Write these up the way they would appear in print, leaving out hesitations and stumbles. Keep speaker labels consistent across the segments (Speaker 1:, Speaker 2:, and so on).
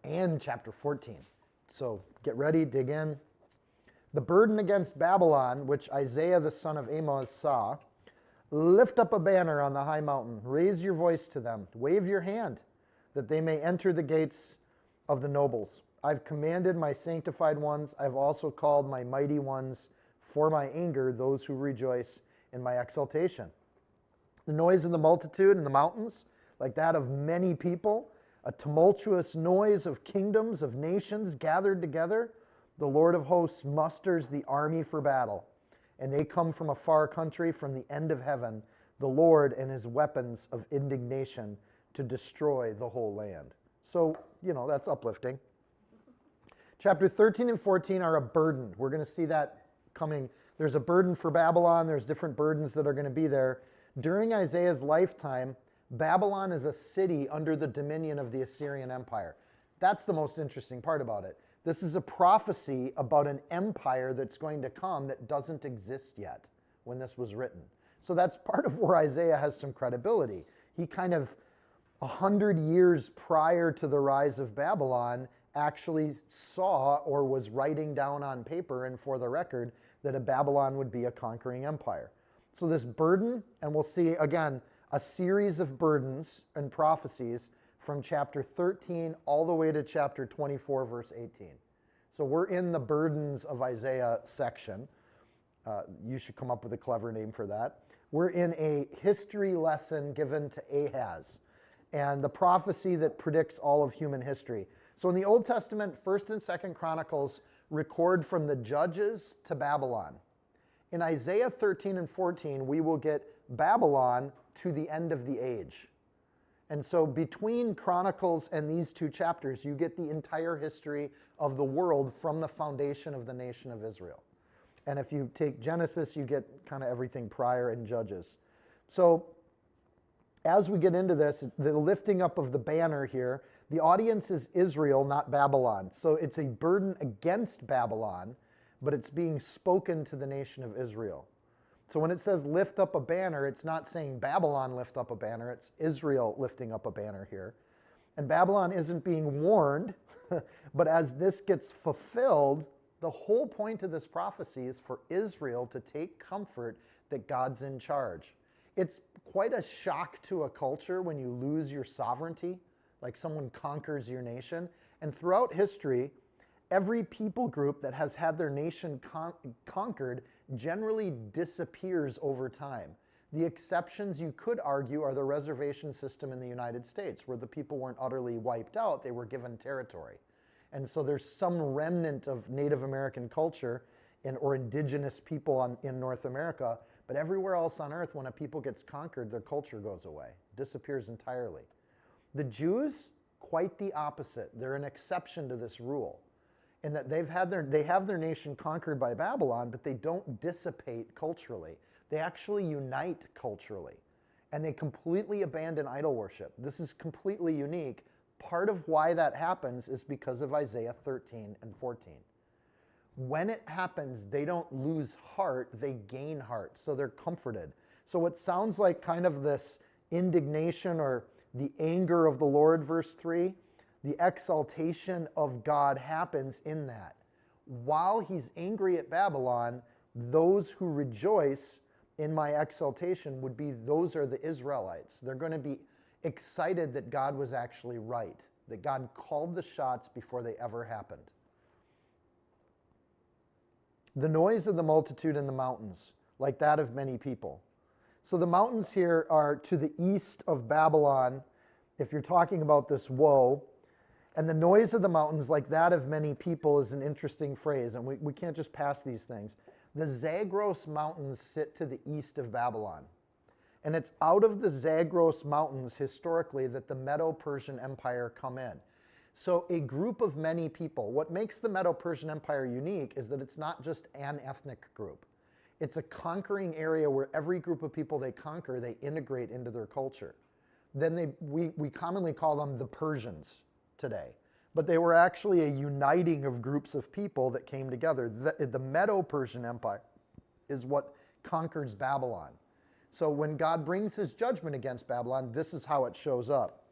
Speaker 1: and chapter 14. So get ready, dig in. The burden against Babylon, which Isaiah the son of Amoz saw, lift up a banner on the high mountain, raise your voice to them, wave your hand, that they may enter the gates of the nobles. I've commanded my sanctified ones, I've also called my mighty ones for my anger, those who rejoice in my exaltation. The noise of the multitude in the mountains, like that of many people, a tumultuous noise of kingdoms, of nations gathered together. The Lord of hosts musters the army for battle, and they come from a far country, from the end of heaven, the Lord and his weapons of indignation to destroy the whole land. So, that's uplifting. Chapter 13 and 14 are a burden. We're going to see that coming. There's a burden for Babylon. There's different burdens that are going to be there. During Isaiah's lifetime, Babylon is a city under the dominion of the Assyrian Empire. That's the most interesting part about it. This is a prophecy about an empire that's going to come that doesn't exist yet when this was written. So that's part of where Isaiah has some credibility. He kind of, 100 years prior to the rise of Babylon, actually saw or was writing down on paper and for the record that a Babylon would be a conquering empire. So this burden, and we'll see again a series of burdens and prophecies from chapter 13 all the way to chapter 24, verse 18. So we're in the burdens of Isaiah section. You should come up with a clever name for that. We're in a history lesson given to Ahaz and the prophecy that predicts all of human history. So in the Old Testament, 1st and 2nd Chronicles record from the Judges to Babylon. In Isaiah 13 and 14, we will get Babylon to the end of the age. And so between Chronicles and these two chapters, you get the entire history of the world from the foundation of the nation of Israel. And if you take Genesis, you get kind of everything prior in Judges. So as we get into this, the lifting up of the banner here, the audience is Israel, not Babylon. So it's a burden against Babylon, but it's being spoken to the nation of Israel. So when it says lift up a banner, it's not saying Babylon lift up a banner, it's Israel lifting up a banner here. And Babylon isn't being warned, but as this gets fulfilled, the whole point of this prophecy is for Israel to take comfort that God's in charge. It's quite a shock to a culture when you lose your sovereignty, like someone conquers your nation. And throughout history, every people group that has had their nation conquered generally disappears over time. The exceptions, you could argue, are the reservation system in the United States, where the people weren't utterly wiped out, they were given territory. And so there's some remnant of Native American culture or indigenous people in North America, but everywhere else on earth, when a people gets conquered, their culture goes away, disappears entirely. The Jews, quite the opposite. They're an exception to this rule, in that they have their nation conquered by Babylon, but they don't dissipate culturally. They actually unite culturally, and they completely abandon idol worship. This is completely unique. Part of why that happens is because of Isaiah 13 and 14. When it happens, they don't lose heart, they gain heart, so they're comforted. So what sounds like kind of this indignation or the anger of the Lord, verse 3, the exaltation of God happens in that. While he's angry at Babylon, those who rejoice in my exaltation those are the Israelites. They're going to be excited that God was actually right, that God called the shots before they ever happened. The noise of the multitude in the mountains, like that of many people. So the mountains here are to the east of Babylon, if you're talking about this woe. And the noise of the mountains, like that of many people, is an interesting phrase, and we can't just pass these things. The Zagros Mountains sit to the east of Babylon. And it's out of the Zagros Mountains, historically, that the Medo-Persian Empire come in. So a group of many people. What makes the Medo-Persian Empire unique is that it's not just an ethnic group. It's a conquering area where every group of people they conquer, they integrate into their culture. Then we commonly call them the Persians today. But they were actually a uniting of groups of people that came together. The Medo-Persian Empire is what conquers Babylon. So when God brings his judgment against Babylon, this is how it shows up.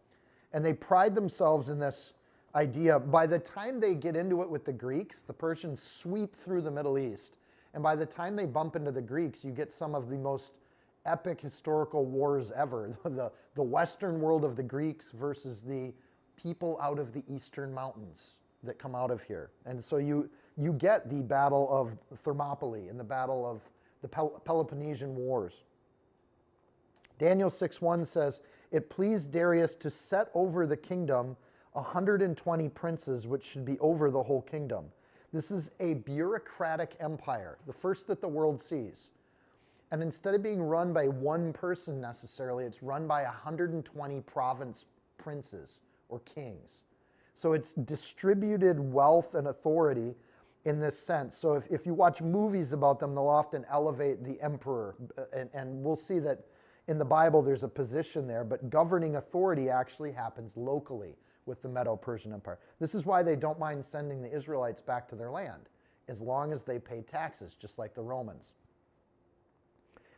Speaker 1: And they pride themselves in this idea. By the time they get into it with the Greeks, the Persians sweep through the Middle East. And by the time they bump into the Greeks, you get some of the most epic historical wars ever. The Western world of the Greeks versus the people out of the Eastern mountains that come out of here. And so you get the Battle of Thermopylae and the Battle of the Peloponnesian Wars. Daniel 6:1 says, "It pleased Darius to set over the kingdom 120 princes, which should be over the whole kingdom." This is a bureaucratic empire, the first that the world sees. And instead of being run by one person necessarily, it's run by 120 province princes or kings. So it's distributed wealth and authority in this sense. So if you watch movies about them, they'll often elevate the emperor. And we'll see that in the Bible there's a position there, but governing authority actually happens locally with the Medo-Persian Empire. This is why they don't mind sending the Israelites back to their land, as long as they pay taxes, just like the Romans.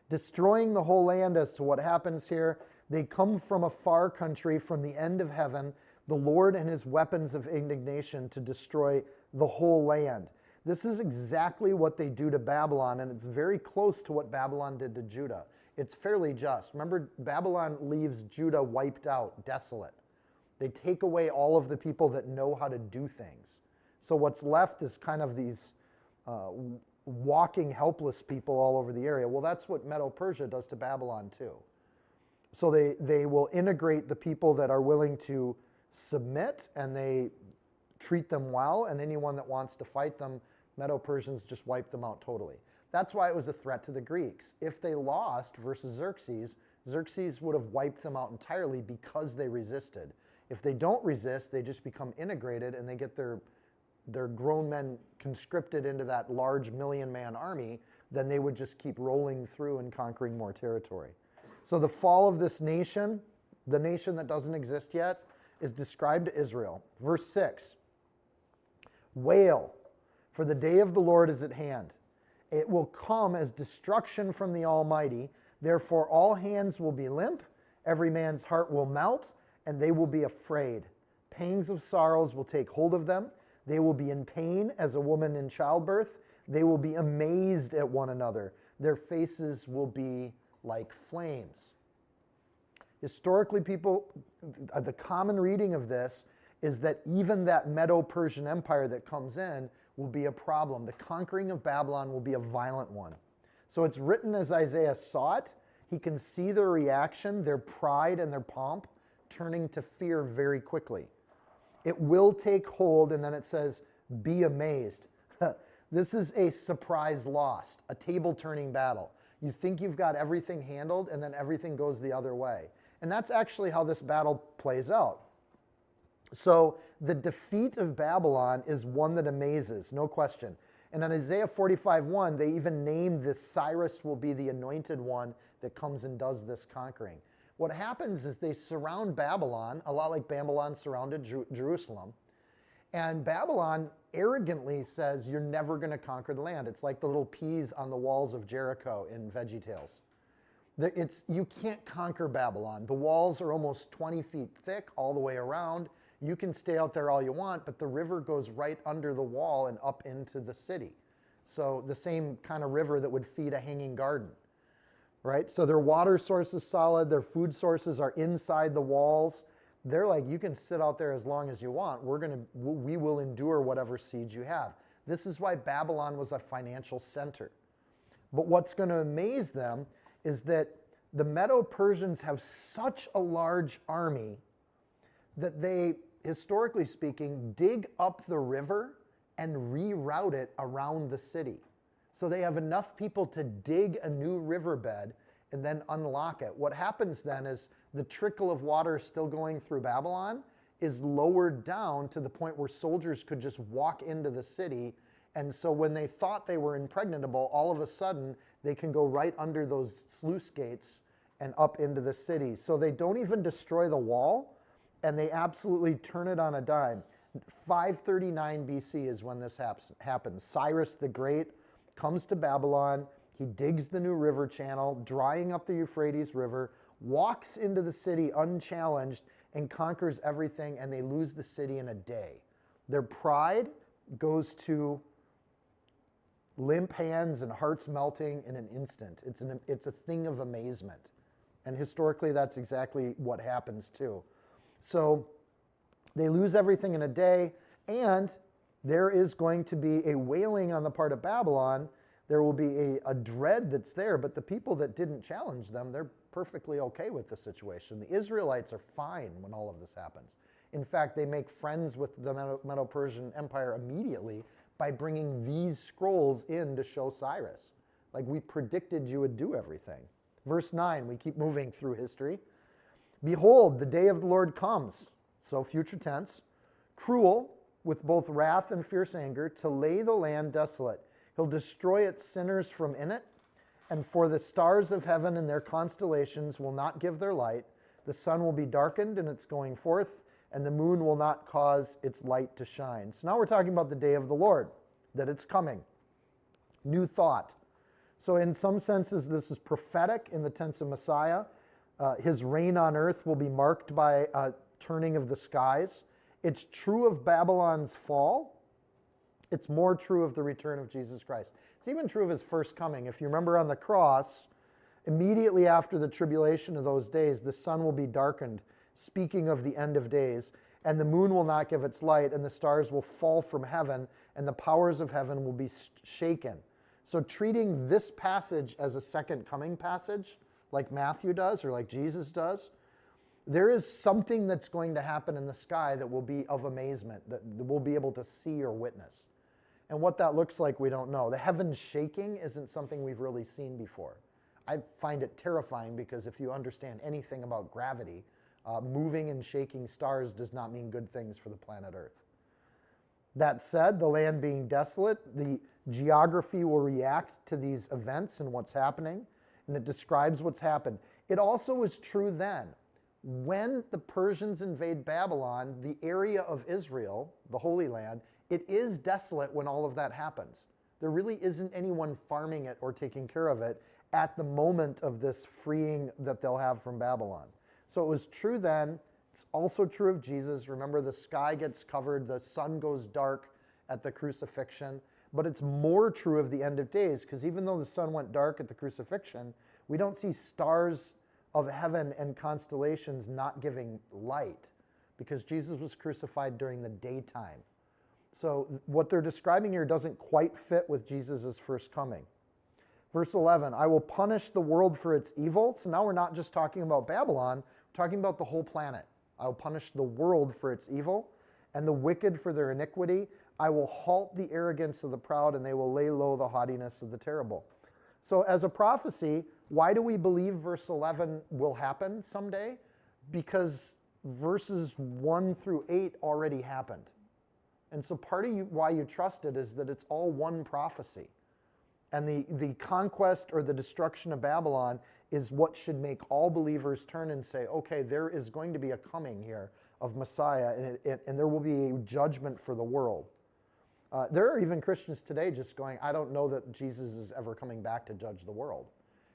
Speaker 1: Destroying the whole land. As to what happens here, they come from a far country, from the end of heaven, the Lord and his weapons of indignation to destroy the whole land. This is exactly what they do to Babylon, and it's very close to what Babylon did to Judah. It's fairly just. Remember, Babylon leaves Judah wiped out, desolate. They take away all of the people that know how to do things. So what's left is kind of these walking helpless people all over the area. Well, that's what Medo-Persia does to Babylon too. So they will integrate the people that are willing to submit, and they treat them well, and anyone that wants to fight them, Medo-Persians just wipe them out totally. That's why it was a threat to the Greeks. If they lost versus Xerxes, Xerxes would have wiped them out entirely because they resisted. If they don't resist, they just become integrated and they get their grown men conscripted into that large million-man army, then they would just keep rolling through and conquering more territory. So the fall of this nation, the nation that doesn't exist yet, is described to Israel. Verse 6, "Wail, for the day of the Lord is at hand. It will come as destruction from the Almighty. Therefore all hands will be limp, every man's heart will melt, and they will be afraid. Pangs of sorrows will take hold of them. They will be in pain as a woman in childbirth. They will be amazed at one another. Their faces will be like flames." Historically, people, the common reading of this is that even that Medo-Persian Empire that comes in will be a problem. The conquering of Babylon will be a violent one. So it's written as Isaiah saw it. He can see their reaction, their pride and their pomp, turning to fear very quickly. It will take hold, and then it says, "Be amazed." This is a surprise lost, a table-turning battle. You think you've got everything handled, and then everything goes the other way. And that's actually how this battle plays out. So the defeat of Babylon is one that amazes, no question. And in Isaiah 45:1, they even name this Cyrus will be the anointed one that comes and does this conquering. What happens is they surround Babylon, a lot like Babylon surrounded Jerusalem. And Babylon arrogantly says, "You're never going to conquer the land." It's like the little peas on the walls of Jericho in VeggieTales. You can't conquer Babylon. The walls are almost 20 feet thick all the way around. You can stay out there all you want, but the river goes right under the wall and up into the city. So the same kind of river that would feed a hanging garden, right? So their water source is solid. Their food sources are inside the walls. They're like, you can sit out there as long as you want. We will endure whatever siege you have. This is why Babylon was a financial center. But what's going to amaze them is that the Medo-Persians have such a large army that they, historically speaking, dig up the river and reroute it around the city. So they have enough people to dig a new riverbed and then unlock it. What happens then is the trickle of water still going through Babylon is lowered down to the point where soldiers could just walk into the city. And so when they thought they were impregnable, all of a sudden they can go right under those sluice gates and up into the city. So they don't even destroy the wall, and they absolutely turn it on a dime. 539 BC is when this happens. Cyrus the Great comes to Babylon. He digs the new river channel, drying up the Euphrates River. walks into the city unchallenged and conquers everything, and they lose the city in a day. Their pride goes to limp hands and hearts melting in an instant. It's a thing of amazement. And historically, that's exactly what happens too. So they lose everything in a day, and there is going to be a wailing on the part of Babylon. There will be a dread that's there, but the people that didn't challenge them, they're perfectly okay with the situation. The Israelites are fine when all of this happens. In fact, they make friends with the Medo-Persian Empire immediately by bringing these scrolls in to show Cyrus. Like, we predicted you would do everything. Verse 9, we keep moving through history. Behold, the day of the Lord comes, so future tense, cruel, with both wrath and fierce anger, to lay the land desolate. He'll destroy its sinners from in it, and for the stars of heaven and their constellations will not give their light. The sun will be darkened in its going forth, and the moon will not cause its light to shine. So now we're talking about the day of the Lord, that it's coming. New thought. So in some senses, this is prophetic in the tense of Messiah. His reign on earth will be marked by a turning of the skies. It's true of Babylon's fall. It's more true of the return of Jesus Christ. It's even true of his first coming. If you remember on the cross, immediately after the tribulation of those days, the sun will be darkened, speaking of the end of days, and the moon will not give its light, and the stars will fall from heaven, and the powers of heaven will be shaken. So treating this passage as a second coming passage, like Matthew does or like Jesus does, there is something that's going to happen in the sky that will be of amazement, that we'll be able to see or witness. And what that looks like, we don't know. The heavens shaking isn't something we've really seen before. I find it terrifying because if you understand anything about gravity, moving and shaking stars does not mean good things for the planet Earth. That said, the land being desolate, the geography will react to these events and what's happening, and it describes what's happened. It also was true then. When the Persians invade Babylon, the area of Israel, the Holy Land, it is desolate when all of that happens. There really isn't anyone farming it or taking care of it at the moment of this freeing that they'll have from Babylon. So it was true then. It's also true of Jesus. Remember, the sky gets covered, the sun goes dark at the crucifixion. But it's more true of the end of days, because even though the sun went dark at the crucifixion, we don't see stars of heaven and constellations not giving light, because Jesus was crucified during the daytime. So what they're describing here doesn't quite fit with Jesus' first coming. Verse 11, I will punish the world for its evil. So now we're not just talking about Babylon, we're talking about the whole planet. I will punish the world for its evil, and the wicked for their iniquity. I will halt the arrogance of the proud, and they will lay low the haughtiness of the terrible. So as a prophecy, why do we believe verse 11 will happen someday? Because verses 1 through 8 already happened. And so part of why you trust it is that it's all one prophecy. And the conquest or the destruction of Babylon is what should make all believers turn and say, okay, there is going to be a coming here of Messiah, and there will be a judgment for the world. There are even Christians today just going, I don't know that Jesus is ever coming back to judge the world.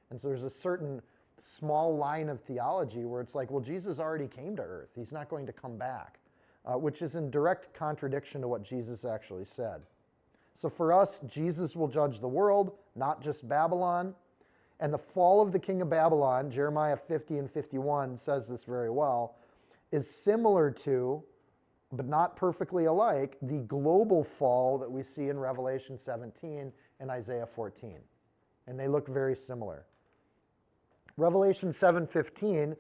Speaker 1: And so there's a certain small line of theology where it's like, well, Jesus already came to earth. He's not going to come back, which is in direct contradiction to what Jesus actually said. So for us, Jesus will judge the world, not just Babylon. And the fall of the king of Babylon, Jeremiah 50 and 51 says this very well, is similar to, but not perfectly alike, the global fall that we see in Revelation 17 and Isaiah 14. And they look very similar. Revelation 7:15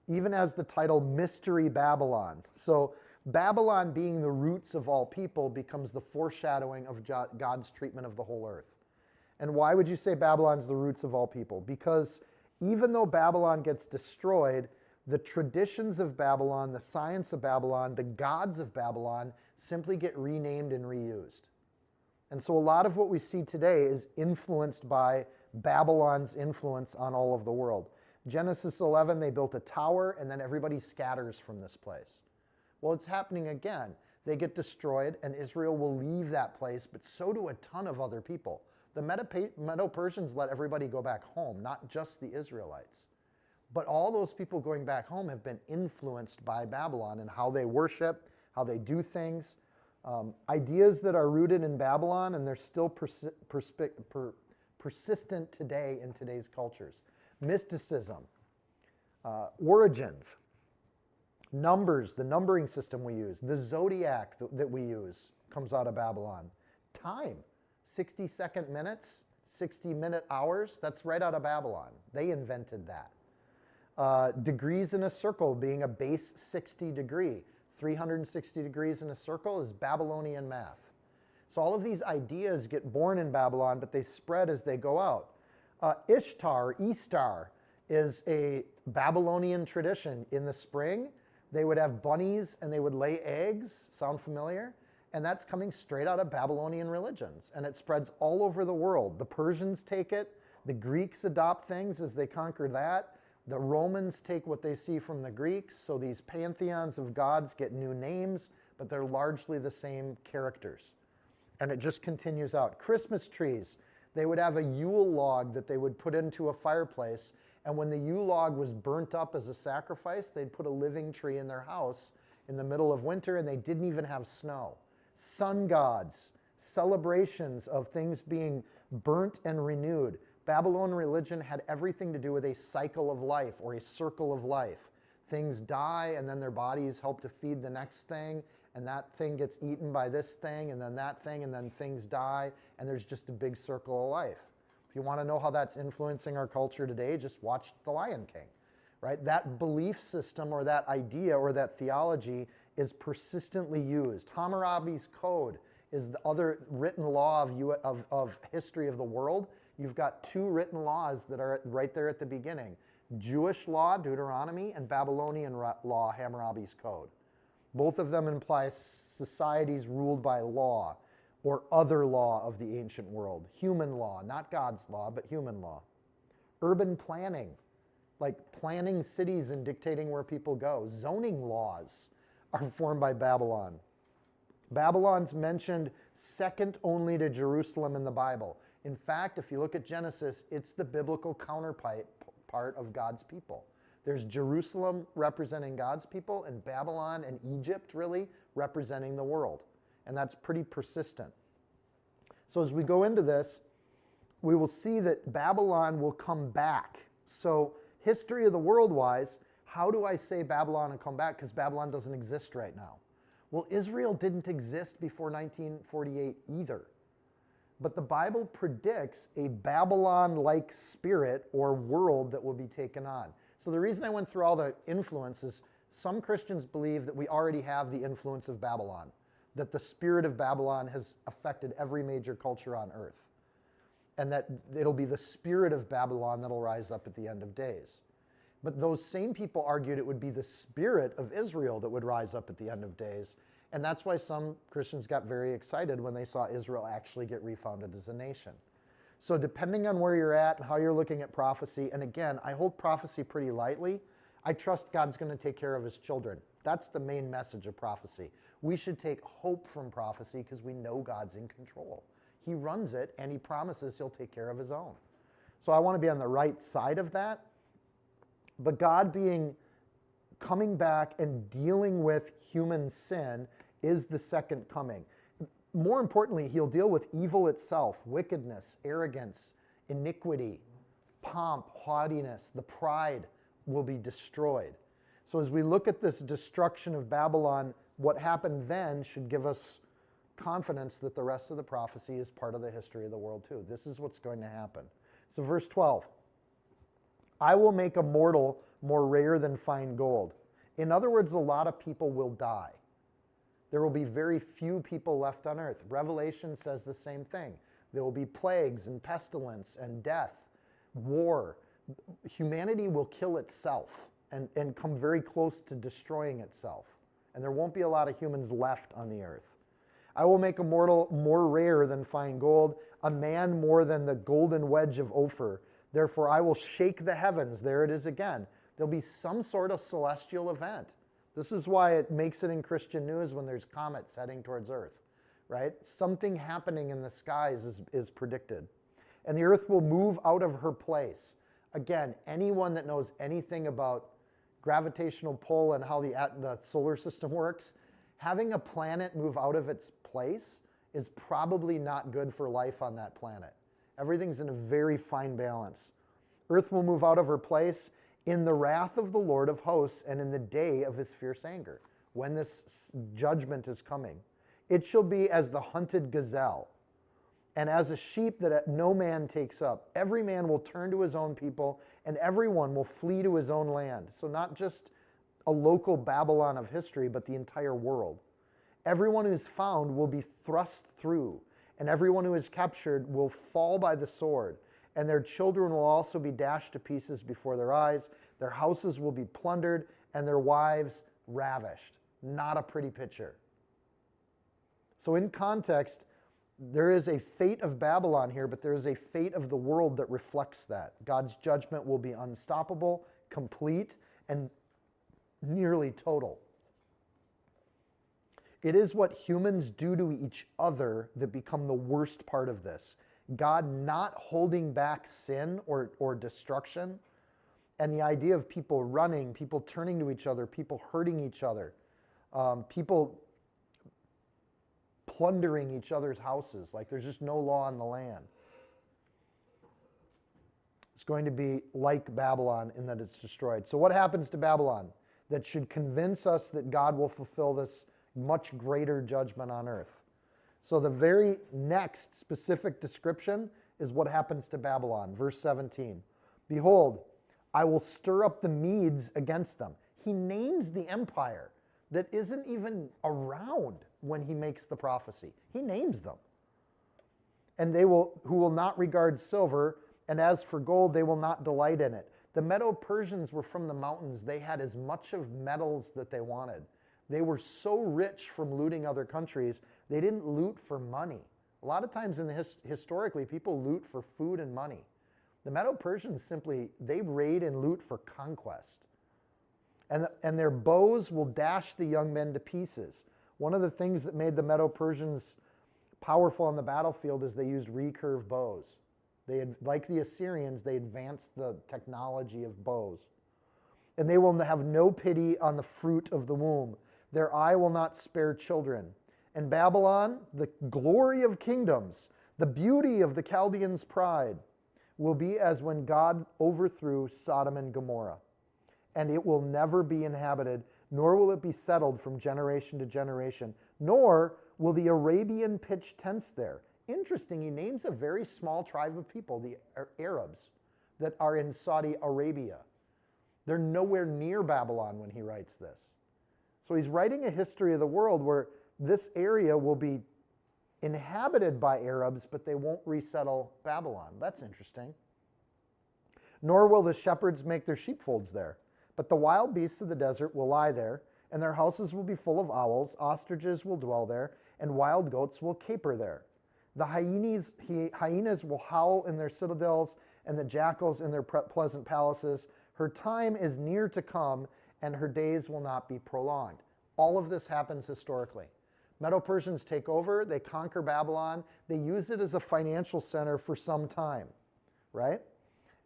Speaker 1: even has the title Mystery Babylon. So Babylon, being the roots of all people, becomes the foreshadowing of God's treatment of the whole earth. And why would you say Babylon's the roots of all people? Because even though Babylon gets destroyed, the traditions of Babylon, the science of Babylon, the gods of Babylon simply get renamed and reused. And so a lot of what we see today is influenced by Babylon's influence on all of the world. Genesis 11, they built a tower, and then everybody scatters from this place. Well, it's happening again. They get destroyed, and Israel will leave that place, but so do a ton of other people. The Medo-Persians let everybody go back home, not just the Israelites. But all those people going back home have been influenced by Babylon and how they worship, how they do things. Ideas that are rooted in Babylon, and they're still persistent today in today's cultures. Mysticism, origins, numbers, the numbering system we use, the zodiac that we use comes out of Babylon. Time, 60-second minutes, 60-minute hours, that's right out of Babylon. They invented that. Degrees in a circle being a base 60 degree. 360 degrees in a circle is Babylonian math. So all of these ideas get born in Babylon, but they spread as they go out. Ishtar, Eastar, is a Babylonian tradition. In the spring, they would have bunnies and they would lay eggs. Sound familiar? And that's coming straight out of Babylonian religions. And it spreads all over the world. The Persians take it. The Greeks adopt things as they conquer that. The Romans take what they see from the Greeks. So these pantheons of gods get new names, but they're largely the same characters. And it just continues out. Christmas trees, they would have a Yule log that they would put into a fireplace. And when the Yule log was burnt up as a sacrifice, they'd put a living tree in their house in the middle of winter, and they didn't even have snow. Sun gods, celebrations of things being burnt and renewed. Babylonian religion had everything to do with a cycle of life or a circle of life. Things die, and then their bodies help to feed the next thing, and that thing gets eaten by this thing, and then that thing, and then things die, and there's just a big circle of life. If you want to know how that's influencing our culture today, just watch The Lion King, right? That belief system or that idea or that theology is persistently used. Hammurabi's Code is the other written law of history of the world. You've got two written laws that are right there at the beginning. Jewish law, Deuteronomy, and Babylonian law, Hammurabi's Code. Both of them imply societies ruled by law or other law of the ancient world. Human law, not God's law, but human law. Urban planning, like planning cities and dictating where people go. Zoning laws are formed by Babylon. Babylon's mentioned second only to Jerusalem in the Bible. In fact, if you look at Genesis, it's the biblical counterpart of God's people. There's Jerusalem representing God's people, and Babylon and Egypt really representing the world. And that's pretty persistent. So as we go into this, we will see that Babylon will come back. So history of the world wise, how do I say Babylon will come back? Because Babylon doesn't exist right now. Well, Israel didn't exist before 1948 either. But the Bible predicts a Babylon-like spirit or world that will be taken on. So the reason I went through all the influences, some Christians believe that we already have the influence of Babylon, that the spirit of Babylon has affected every major culture on earth, and that it'll be the spirit of Babylon that'll rise up at the end of days. But those same people argued it would be the spirit of Israel that would rise up at the end of days. And that's why some Christians got very excited when they saw Israel actually get refounded as a nation. So depending on where you're at and how you're looking at prophecy, and again, I hold prophecy pretty lightly. I trust God's going to take care of his children. That's the main message of prophecy. We should take hope from prophecy because we know God's in control. He runs it, and he promises he'll take care of his own. So I want to be on the right side of that. But God coming back and dealing with human sin is the second coming. More importantly, he'll deal with evil itself, wickedness, arrogance, iniquity, pomp, haughtiness. The pride will be destroyed. So as we look at this destruction of Babylon, what happened then should give us confidence that the rest of the prophecy is part of the history of the world too. This is what's going to happen. So verse 12, I will make a mortal more rare than fine gold. In other words, a lot of people will die. There will be very few people left on earth. Revelation says the same thing. There will be plagues and pestilence and death, war. Humanity will kill itself and come very close to destroying itself. And there won't be a lot of humans left on the earth. I will make a mortal more rare than fine gold, a man more than the golden wedge of Ophir. Therefore I will shake the heavens. There it is again. There'll be some sort of celestial event. This is why it makes it in Christian news when there's comets heading towards Earth, right? Something happening in the skies is predicted. And the earth will move out of her place. Again, anyone that knows anything about gravitational pull and how the solar system works, having a planet move out of its place is probably not good for life on that planet. Everything's in a very fine balance. Earth will move out of her place in the wrath of the Lord of hosts and in the day of his fierce anger, when this judgment is coming. It shall be as the hunted gazelle, and as a sheep that no man takes up. Every man will turn to his own people, and everyone will flee to his own land. So not just a local Babylon of history, but the entire world. Everyone who's found will be thrust through, and everyone who is captured will fall by the sword, and their children will also be dashed to pieces before their eyes. Their houses will be plundered, and their wives ravished. Not a pretty picture. So in context, there is a fate of Babylon here, but there is a fate of the world that reflects that. God's judgment will be unstoppable, complete, and nearly total. It is what humans do to each other that become the worst part of this. God not holding back sin or destruction, and the idea of people running, people turning to each other, people hurting each other, people plundering each other's houses, like there's just no law in the land. It's going to be like Babylon in that it's destroyed. So what happens to Babylon that should convince us that God will fulfill this much greater judgment on earth? So the very next specific description is what happens to Babylon. Verse 17. Behold, I will stir up the Medes against them. He names the empire that isn't even around when he makes the prophecy. He names them. And who will not regard silver, and as for gold, they will not delight in it. The Medo-Persians were from the mountains. They had as much of metals that they wanted. They were so rich from looting other countries, they didn't loot for money. A lot of times historically, people loot for food and money. The Medo-Persians they raid and loot for conquest. And their bows will dash the young men to pieces. One of the things that made the Medo-Persians powerful on the battlefield is they used recurve bows. Like the Assyrians, they advanced the technology of bows. And they will have no pity on the fruit of the womb. Their eye will not spare children. And Babylon, the glory of kingdoms, the beauty of the Chaldeans' pride, will be as when God overthrew Sodom and Gomorrah. And it will never be inhabited, nor will it be settled from generation to generation, nor will the Arabian pitch tents there. Interesting, he names a very small tribe of people, the Arabs, that are in Saudi Arabia. They're nowhere near Babylon when he writes this. So he's writing a history of the world where this area will be inhabited by Arabs, but they won't resettle Babylon. That's interesting. Nor will the shepherds make their sheepfolds there, but the wild beasts of the desert will lie there, and their houses will be full of owls, ostriches will dwell there, and wild goats will caper there. The hyenas will howl in their citadels, and the jackals in their pleasant palaces. Her time is near to come, and her days will not be prolonged. All of this happens historically. Medo-Persians take over, they conquer Babylon, they use it as a financial center for some time, right?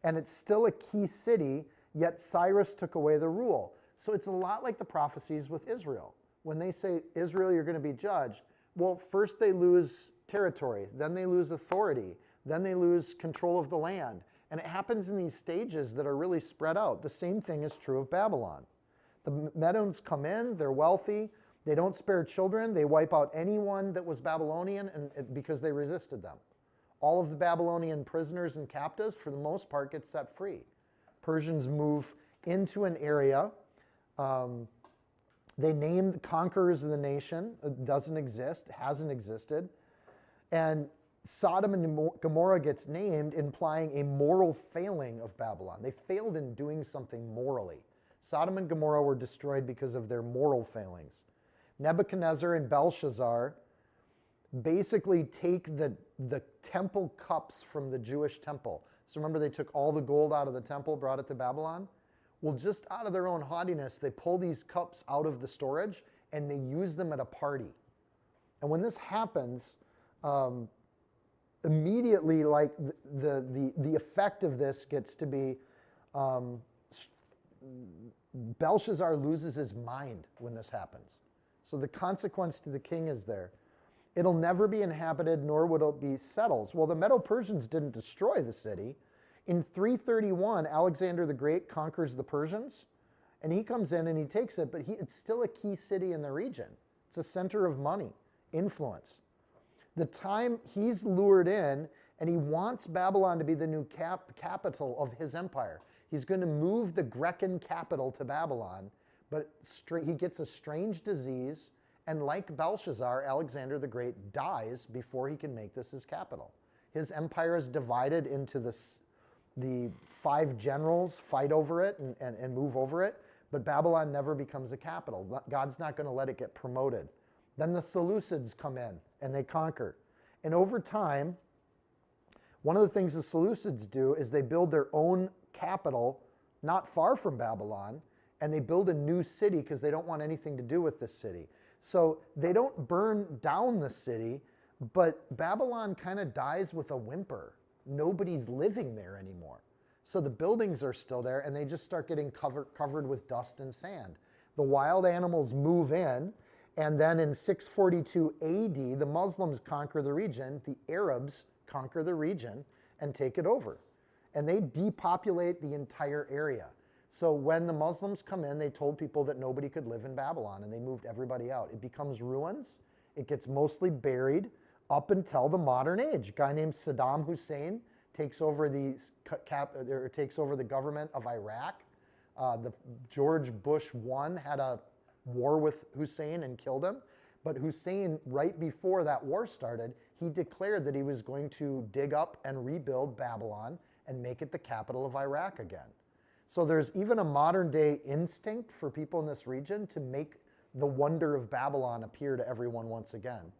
Speaker 1: And it's still a key city, yet Cyrus took away the rule. So it's a lot like the prophecies with Israel. When they say, Israel, you're going to be judged, well, first they lose territory, then they lose authority, then they lose control of the land. And it happens in these stages that are really spread out. The same thing is true of Babylon. The Medes come in, they're wealthy, they don't spare children, they wipe out anyone that was Babylonian because they resisted them. All of the Babylonian prisoners and captives, for the most part, get set free. Persians move into an area. They name the conquerors of the nation. It doesn't exist, hasn't existed. And Sodom and Gomorrah gets named, implying a moral failing of Babylon. They failed in doing something morally. Sodom and Gomorrah were destroyed because of their moral failings. Nebuchadnezzar and Belshazzar basically take the temple cups from the Jewish temple. So remember, they took all the gold out of the temple, brought it to Babylon? Well, just out of their own haughtiness, they pull these cups out of the storage and they use them at a party. And when this happens, immediately, like the effect of this gets to be Belshazzar loses his mind when this happens. So the consequence to the king is there. It'll never be inhabited, nor would it be settled. Well, the Medo-Persians didn't destroy the city. In 331, Alexander the Great conquers the Persians, and he comes in and he takes it, but it's still a key city in the region. It's a center of money, influence. The time he's lured in, and he wants Babylon to be the new capital of his empire. He's going to move the Grecan capital to Babylon, but he gets a strange disease, and like Belshazzar, Alexander the Great dies before he can make this his capital. His empire is divided into the 5 generals fight over it and move over it, but Babylon never becomes a capital. God's not going to let it get promoted. Then the Seleucids come in and they conquer. And over time, one of the things the Seleucids do is they build their own capital not far from Babylon, and they build a new city because they don't want anything to do with this city. So they don't burn down the city, but Babylon kind of dies with a whimper. Nobody's living there anymore. So the buildings are still there, and they just start getting covered with dust and sand. The wild animals move in, and then in 642 AD, the Muslims conquer the region, the Arabs conquer the region and take it over. And they depopulate the entire area. So when the Muslims come in, they told people that nobody could live in Babylon, and they moved everybody out. It becomes ruins. It gets mostly buried up until the modern age. A guy named Saddam Hussein takes over takes over the government of Iraq. George Bush I had a war with Hussein and killed him. But Hussein, right before that war started, he declared that he was going to dig up and rebuild Babylon and make it the capital of Iraq again. So there's even a modern day instinct for people in this region to make the wonder of Babylon appear to everyone once again.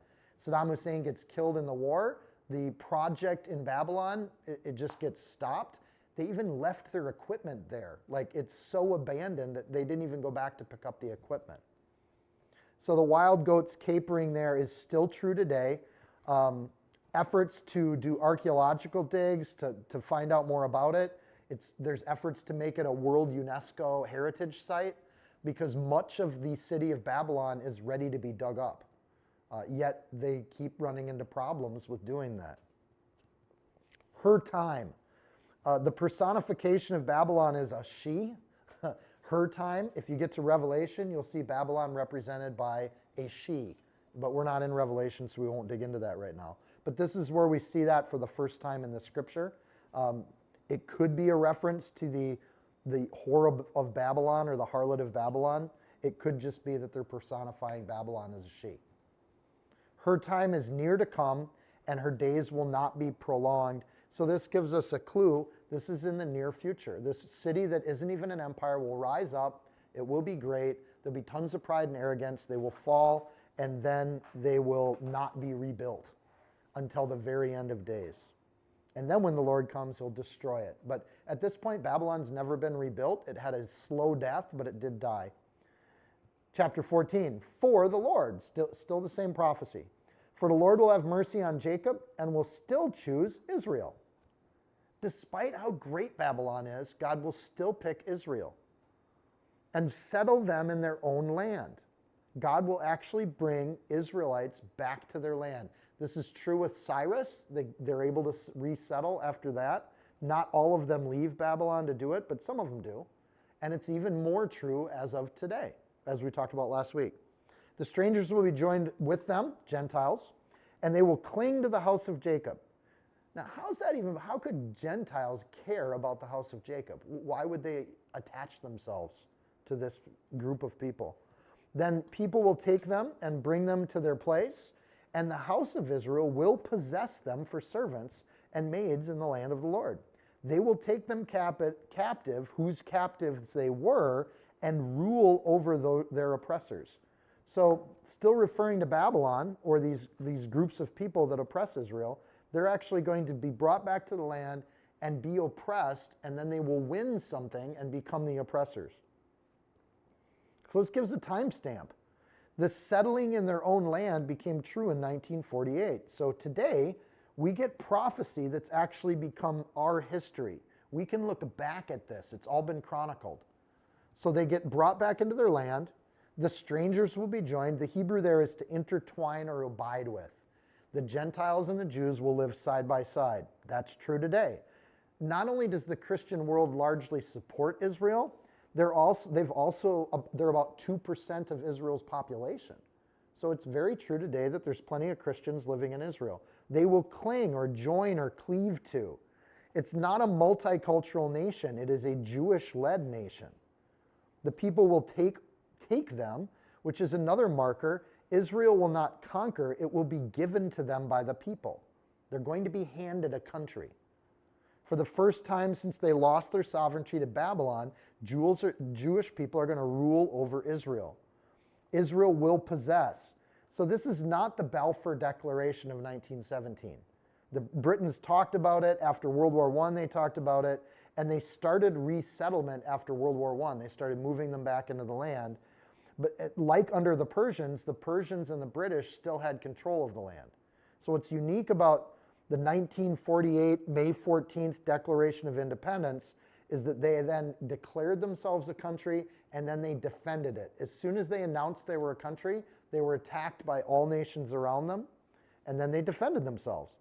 Speaker 1: Saddam Hussein gets killed in the war. The project in Babylon, it just gets stopped. They even left their equipment there. Like, it's so abandoned that they didn't even go back to pick up the equipment. So the wild goats capering there is still true today. Efforts to do archaeological digs to find out more about it. There's efforts to make it a World UNESCO Heritage Site because much of the city of Babylon is ready to be dug up. Yet they keep running into problems with doing that. Her time. The personification of Babylon is a she. Her time. If you get to Revelation, you'll see Babylon represented by a she. But we're not in Revelation, so we won't dig into that right now. But this is where we see that for the first time in the scripture. It could be a reference to the whore of Babylon or the harlot of Babylon. It could just be that they're personifying Babylon as a she. Her time is near to come, and her days will not be prolonged. So this gives us a clue. This is in the near future. This city that isn't even an empire will rise up. It will be great. There'll be tons of pride and arrogance. They will fall, and then they will not be rebuilt until the very end of days. And then when the Lord comes, he'll destroy it. But at this point, Babylon's never been rebuilt. It had a slow death, but it did die. Chapter 14, for the Lord, still the same prophecy. For the Lord will have mercy on Jacob and will still choose Israel. Despite how great Babylon is, God will still pick Israel and settle them in their own land. God will actually bring Israelites back to their land. This is true with Cyrus. They're able to resettle after that. Not all of them leave Babylon to do it, but some of them do. And it's even more true as of today, as we talked about last week. The strangers will be joined with them, Gentiles, and they will cling to the house of Jacob. Now, how could Gentiles care about the house of Jacob? Why would they attach themselves to this group of people? Then people will take them and bring them to their place, and the house of Israel will possess them for servants and maids in the land of the Lord. They will take them captive, whose captives they were, and rule over their oppressors. So still referring to Babylon, or these groups of people that oppress Israel, they're actually going to be brought back to the land and be oppressed, and then they will win something and become the oppressors. So this gives a timestamp. The settling in their own land became true in 1948. So today, we get prophecy that's actually become our history. We can look back at this. It's all been chronicled. So they get brought back into their land. The strangers will be joined. The Hebrew there is to intertwine or abide with. The Gentiles and the Jews will live side by side. That's true today. Not only does the Christian world largely support Israel, they're about 2% of Israel's population. So it's very true today that there's plenty of Christians living in Israel. They will cling or join or cleave to. It's not a multicultural nation. It is a Jewish-led nation. The people will take them, which is another marker. Israel will not conquer. It will be given to them by the people. They're going to be handed a country. For the first time since they lost their sovereignty to Babylon, Jewish people are going to rule over Israel. Israel will possess. So this is not the Balfour Declaration of 1917. The Britons talked about it. After World War I, they talked about it. And they started resettlement after World War I. They started moving them back into the land. But like under the Persians and the British still had control of the land. So what's unique about the 1948 May 14th Declaration of Independence is that they then declared themselves a country and then they defended it. As soon as they announced they were a country, they were attacked by all nations around them, and then they defended themselves.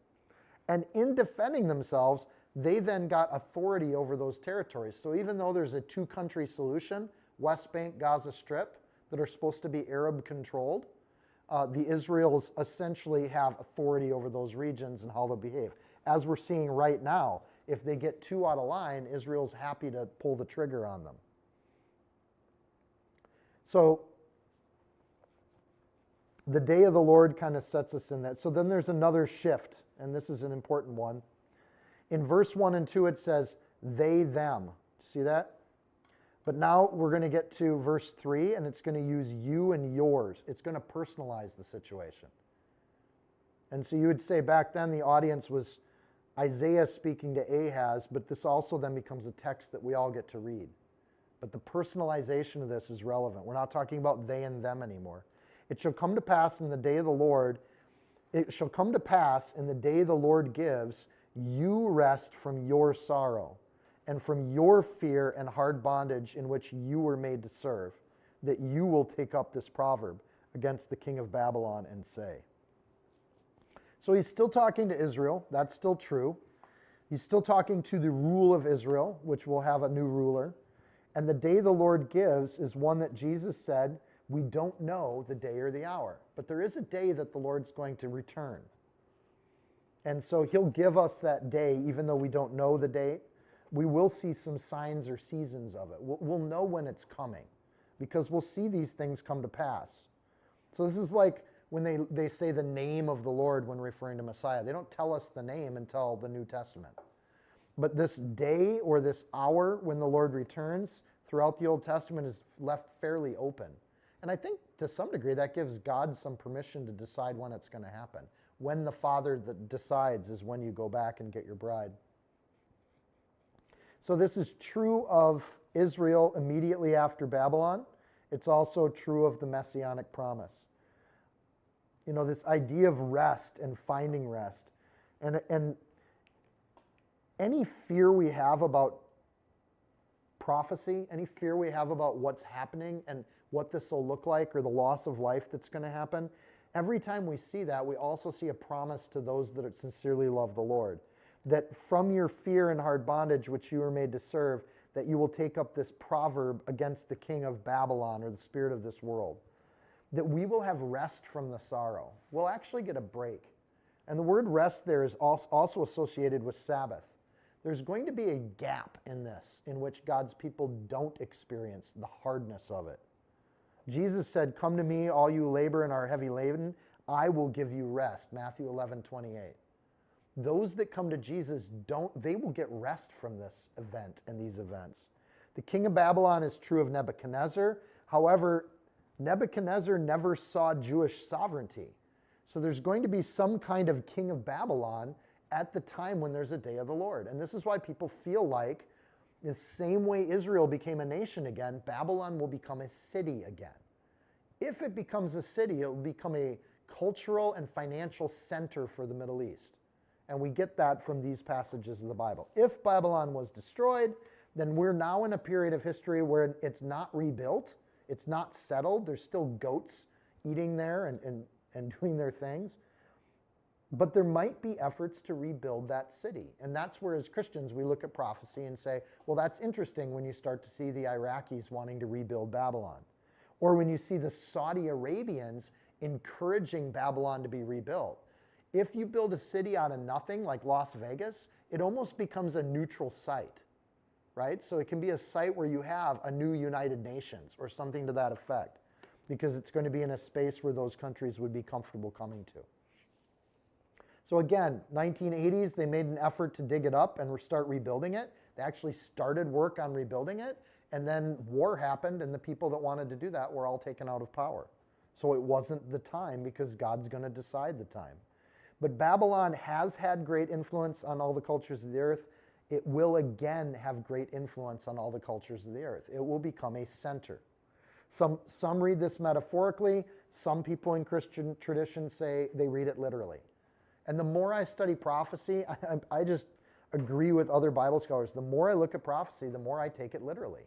Speaker 1: And in defending themselves, they then got authority over those territories. So even though there's a two-country solution, West Bank, Gaza Strip, that are supposed to be Arab-controlled, the Israelis essentially have authority over those regions and how they'll behave. As we're seeing right now, if they get too out of line, Israel's happy to pull the trigger on them. So the day of the Lord kind of sets us in that. So then there's another shift, and this is an important one. In verse 1 and 2, it says, they, them. See that? But now we're going to get to verse 3, and it's going to use you and yours. It's going to personalize the situation. And so you would say back then the audience was Isaiah speaking to Ahaz, but this also then becomes a text that we all get to read. But the personalization of this is relevant. We're not talking about they and them anymore. It shall come to pass in the day of the Lord, it shall come to pass in the day the Lord gives, you rest from your sorrow and from your fear and hard bondage in which you were made to serve, that you will take up this proverb against the king of Babylon and say. So he's still talking to Israel. That's still true. He's still talking to the rule of Israel, which will have a new ruler. And the day the Lord gives is one that Jesus said, we don't know the day or the hour. But there is a day that the Lord's going to return. And so he'll give us that day, even though we don't know the date. We will see some signs or seasons of it. We'll know when it's coming because we'll see these things come to pass. So this is like when they say the name of the Lord when referring to Messiah. They don't tell us the name until the New Testament. But this day or this hour when the Lord returns throughout the Old Testament is left fairly open. And I think to some degree that gives God some permission to decide when it's going to happen. When the Father that decides is when you go back and get your bride. So this is true of Israel immediately after Babylon. It's also true of the Messianic promise. You know, this idea of rest and finding rest. And any fear we have about prophecy, any fear we have about what's happening and what this will look like or the loss of life that's going to happen, every time we see that, we also see a promise to those that sincerely love the Lord. That from your fear and hard bondage which you were made to serve, that you will take up this proverb against the king of Babylon or the spirit of this world. That we will have rest from the sorrow. We'll actually get a break. And the word rest there is also associated with Sabbath. There's going to be a gap in this in which God's people don't experience the hardness of it. Jesus said, come to me, all you labor and are heavy laden, I will give you rest. Matthew 11:28. Those that come to Jesus they will get rest from this event and these events. The king of Babylon is true of Nebuchadnezzar. However, Nebuchadnezzar never saw Jewish sovereignty. So there's going to be some kind of king of Babylon at the time when there's a day of the Lord. And this is why people feel like the same way Israel became a nation again, Babylon will become a city again. If it becomes a city, it will become a cultural and financial center for the Middle East. And we get that from these passages of the Bible. If Babylon was destroyed, then we're now in a period of history where it's not rebuilt, it's not settled. There's still goats eating there and doing their things. But there might be efforts to rebuild that city. And that's where, as Christians, we look at prophecy and say, well, that's interesting when you start to see the Iraqis wanting to rebuild Babylon. Or when you see the Saudi Arabians encouraging Babylon to be rebuilt. If you build a city out of nothing, like Las Vegas, it almost becomes a neutral site, right? So it can be a site where you have a new United Nations or something to that effect, because it's going to be in a space where those countries would be comfortable coming to. So again, 1980s, they made an effort to dig it up and start rebuilding it. They actually started work on rebuilding it, and then war happened, and the people that wanted to do that were all taken out of power. So it wasn't the time, because God's going to decide the time. But Babylon has had great influence on all the cultures of the earth. It will again have great influence on all the cultures of the earth. It will become a center. Some read this metaphorically. Some people in Christian tradition say they read it literally. And the more I study prophecy, I just agree with other Bible scholars. The more I look at prophecy, the more I take it literally.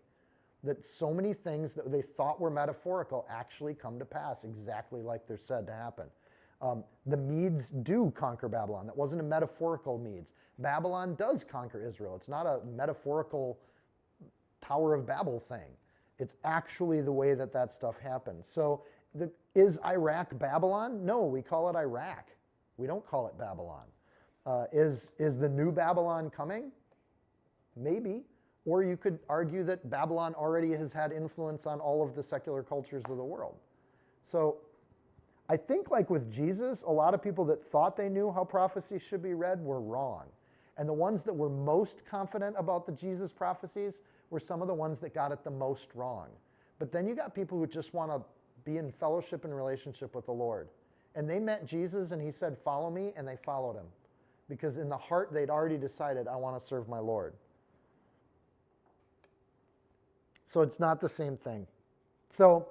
Speaker 1: That so many things that they thought were metaphorical actually come to pass exactly like they're said to happen. The Medes do conquer Babylon. That wasn't a metaphorical Medes. Babylon does conquer Israel. It's not a metaphorical Tower of Babel thing. It's actually the way that that stuff happens. So is Iraq Babylon? No, we call it Iraq. We don't call it Babylon. Is the new Babylon coming? Maybe. Or you could argue that Babylon already has had influence on all of the secular cultures of the world. So I think, like with Jesus, a lot of people that thought they knew how prophecy should be read were wrong. And the ones that were most confident about the Jesus prophecies were some of the ones that got it the most wrong. But then you got people who just want to be in fellowship and relationship with the Lord. And they met Jesus and he said, follow me, and they followed him. Because in the heart, they'd already decided, I want to serve my Lord. So it's not the same thing. So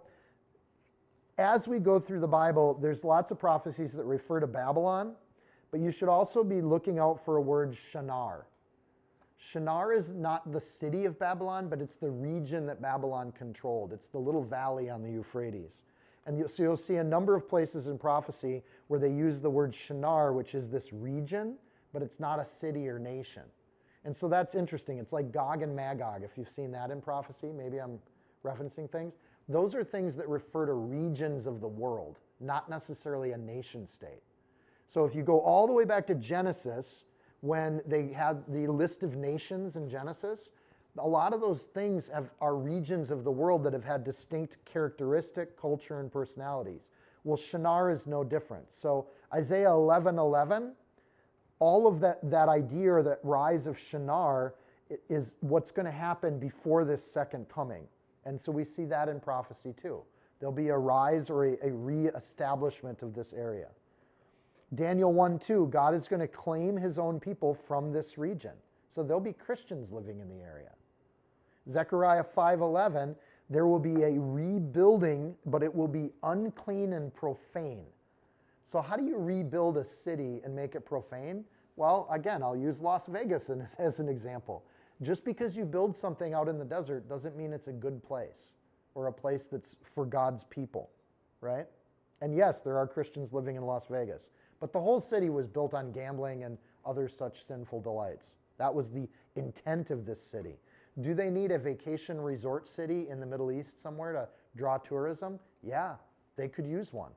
Speaker 1: as we go through the Bible, there's lots of prophecies that refer to Babylon, but you should also be looking out for a word Shinar. Shinar is not the city of Babylon, but it's the region that Babylon controlled. It's the little valley on the Euphrates. And so you'll see a number of places in prophecy where they use the word Shinar, which is this region, but it's not a city or nation. And so that's interesting. It's like Gog and Magog, if you've seen that in prophecy. Maybe I'm referencing things. Those are things that refer to regions of the world, not necessarily a nation state. So if you go all the way back to Genesis, when they had the list of nations in Genesis, a lot of those things are regions of the world that have had distinct characteristic, culture, and personalities. Well, Shinar is no different. So Isaiah 11:11, all of that idea, or that rise of Shinar, is what's going to happen before this second coming. And so we see that in prophecy too. There'll be a rise or a re-establishment of this area. Daniel 1:2, God is going to claim his own people from this region. So there'll be Christians living in the area. Zechariah 5:11, there will be a rebuilding, but it will be unclean and profane. So how do you rebuild a city and make it profane? Well, again, I'll use Las Vegas as an example. Just because you build something out in the desert doesn't mean it's a good place or a place that's for God's people, right? And yes, there are Christians living in Las Vegas, but the whole city was built on gambling and other such sinful delights. That was the intent of this city. Do they need a vacation resort city in the Middle East somewhere to draw tourism? Yeah, they could use one.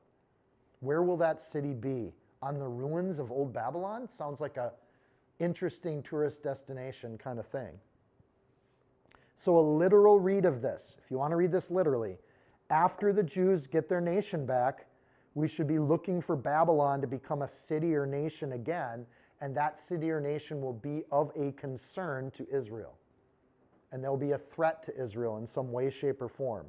Speaker 1: Where will that city be? On the ruins of old Babylon? Sounds like a interesting tourist destination kind of thing. So a literal read of this, if you want to read this literally, after the Jews get their nation back, we should be looking for Babylon to become a city or nation again, and that city or nation will be of a concern to Israel. And there'll be a threat to Israel in some way, shape, or form.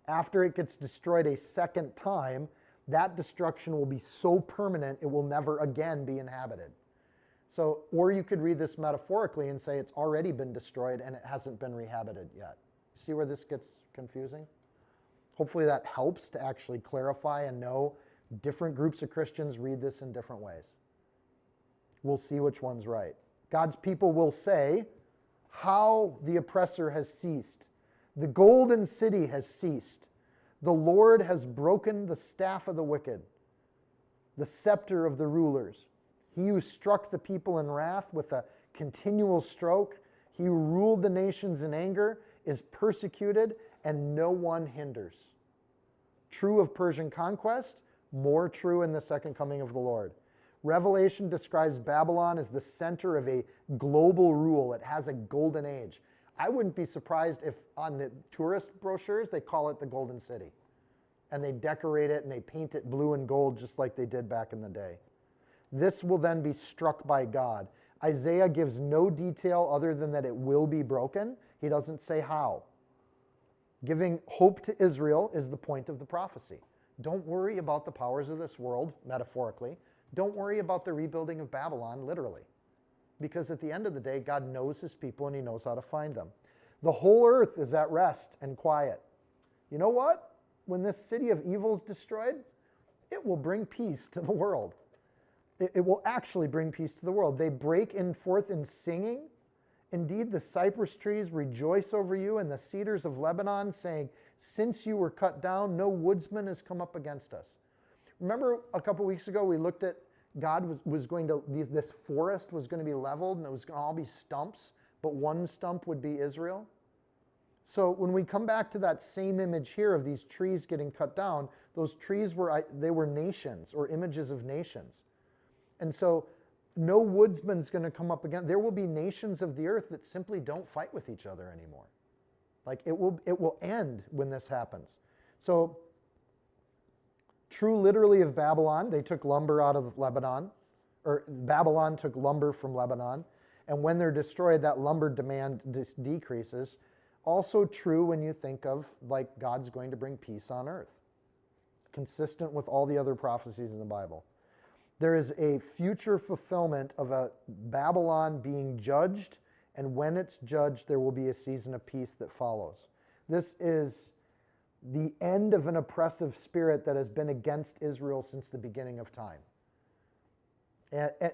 Speaker 1: After it gets destroyed a second time, that destruction will be so permanent it will never again be inhabited. So, or you could read this metaphorically and say it's already been destroyed and it hasn't been rehabited yet. See where this gets confusing? Hopefully that helps to actually clarify and know different groups of Christians read this in different ways. We'll see which one's right. God's people will say how the oppressor has ceased. The golden city has ceased. The Lord has broken the staff of the wicked, the scepter of the rulers. He who struck the people in wrath with a continual stroke, he who ruled the nations in anger, is persecuted, and no one hinders. True of Persian conquest, more true in the second coming of the Lord. Revelation describes Babylon as the center of a global rule. It has a golden age. I wouldn't be surprised if on the tourist brochures they call it the Golden City. And they decorate it and they paint it blue and gold just like they did back in the day. This will then be struck by God. Isaiah gives no detail other than that it will be broken. He doesn't say how. Giving hope to Israel is the point of the prophecy. Don't worry about the powers of this world, metaphorically. Don't worry about the rebuilding of Babylon, literally. Because at the end of the day, God knows his people and he knows how to find them. The whole earth is at rest and quiet. You know what? When this city of evil is destroyed, it will bring peace to the world. It will actually bring peace to the world. They break forth in singing. Indeed, the cypress trees rejoice over you, and the cedars of Lebanon, saying, since you were cut down, no woodsman has come up against us. Remember a couple weeks ago we looked at God was going to, this forest was going to be leveled and it was going to all be stumps, but one stump would be Israel. So when we come back to that same image here of these trees getting cut down, those trees were nations or images of nations. And so no woodsman's going to come up again. There will be nations of the earth that simply don't fight with each other anymore. Like it will end when this happens. So true literally of Babylon, they took lumber out of Lebanon, or Babylon took lumber from Lebanon, and when they're destroyed, that lumber demand decreases. Also true when you think of like God's going to bring peace on earth, consistent with all the other prophecies in the Bible. There is a future fulfillment of a Babylon being judged, and when it's judged, there will be a season of peace that follows. This is the end of an oppressive spirit that has been against Israel since the beginning of time.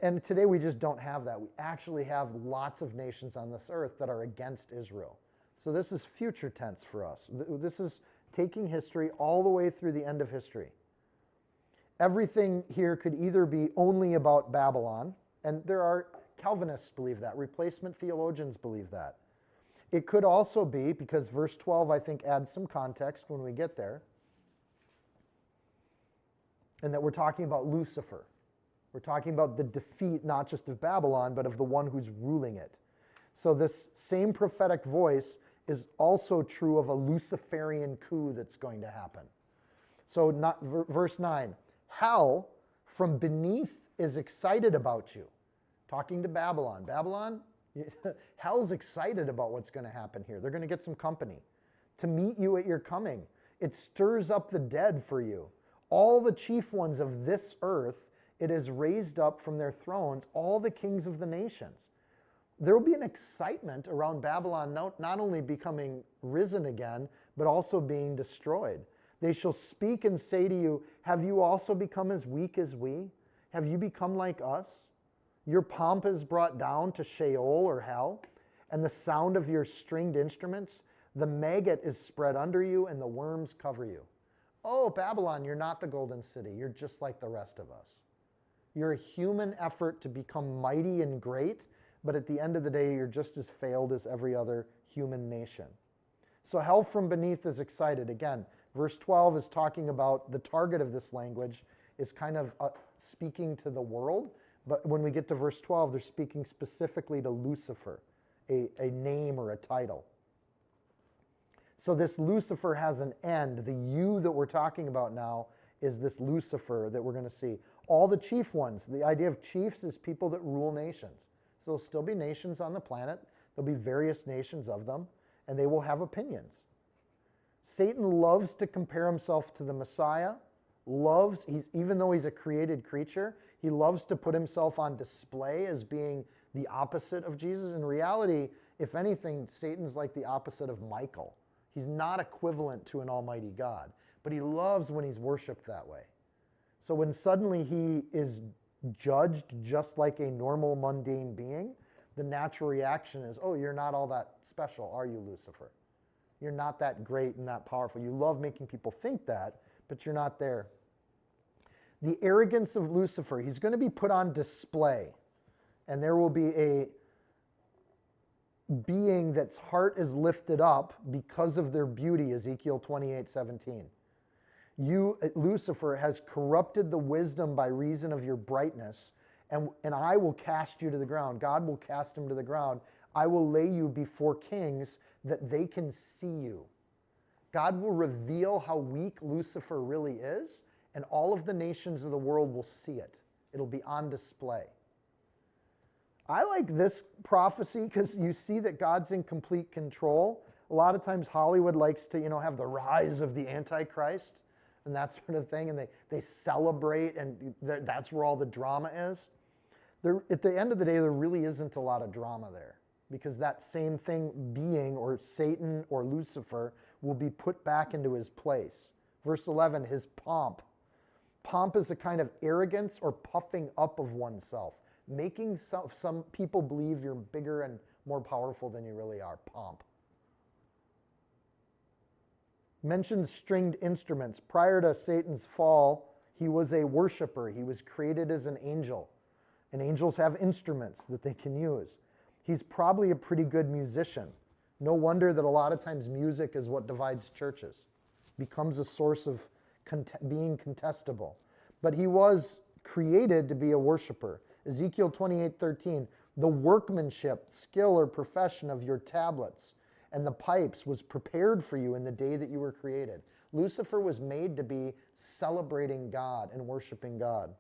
Speaker 1: And today we just don't have that. We actually have lots of nations on this earth that are against Israel. So this is future tense for us. This is taking history all the way through the end of history. Everything here could either be only about Babylon, and there are Calvinists believe that, replacement theologians believe that. It could also be, because verse 12 I think adds some context when we get there, and that we're talking about Lucifer. We're talking about the defeat not just of Babylon, but of the one who's ruling it. So this same prophetic voice is also true of a Luciferian coup that's going to happen. So verse 9, hell from beneath is excited about you. Talking to Babylon. Babylon, hell's excited about what's going to happen here. They're going to get some company to meet you at your coming. It stirs up the dead for you. All the chief ones of this earth, it has raised up from their thrones all the kings of the nations. There will be an excitement around Babylon not only becoming risen again, but also being destroyed. They shall speak and say to you, have you also become as weak as we? Have you become like us? Your pomp is brought down to Sheol or hell, and the sound of your stringed instruments, the maggot is spread under you, and the worms cover you. Oh, Babylon, you're not the golden city. You're just like the rest of us. You're a human effort to become mighty and great, but at the end of the day, you're just as failed as every other human nation. So hell from beneath is excited. Again, verse 12 is talking about the target of this language is kind of speaking to the world, but when we get to verse 12, they're speaking specifically to Lucifer, a name or a title. So this Lucifer has an end. The you that we're talking about now is this Lucifer that we're going to see. All the chief ones, the idea of chiefs is people that rule nations. So there'll still be nations on the planet. There'll be various nations of them, and they will have opinions. Satan loves to compare himself to the Messiah, even though he's a created creature, he loves to put himself on display as being the opposite of Jesus. In reality, if anything, Satan's like the opposite of Michael. He's not equivalent to an almighty God, but he loves when he's worshipped that way. So when suddenly he is judged just like a normal mundane being, the natural reaction is, oh, you're not all that special, are you, Lucifer? You're not that great and that powerful. You love making people think that, but you're not there. The arrogance of Lucifer, he's going to be put on display, and there will be a being that's heart is lifted up because of their beauty, Ezekiel 28:17. You, Lucifer, has corrupted the wisdom by reason of your brightness, and I will cast you to the ground. God will cast him to the ground. I will lay you before kings that they can see you. God will reveal how weak Lucifer really is, and all of the nations of the world will see it. It'll be on display. I like this prophecy because you see that God's in complete control. A lot of times Hollywood likes to, have the rise of the Antichrist and that sort of thing, and they celebrate, and that's where all the drama is. At the end of the day, there really isn't a lot of drama there, because that same thing being, or Satan or Lucifer, will be put back into his place. Verse 11, his pomp. Pomp is a kind of arrogance or puffing up of oneself, making some people believe you're bigger and more powerful than you really are. Pomp. Mentions stringed instruments. Prior to Satan's fall, he was a worshiper. He was created as an angel. And angels have instruments that they can use. He's probably a pretty good musician. No wonder that a lot of times music is what divides churches, becomes a source of being contestable. But he was created to be a worshiper. Ezekiel 28:13, the workmanship, skill, or profession of your tablets and the pipes was prepared for you in the day that you were created. Lucifer was made to be celebrating God and worshiping God.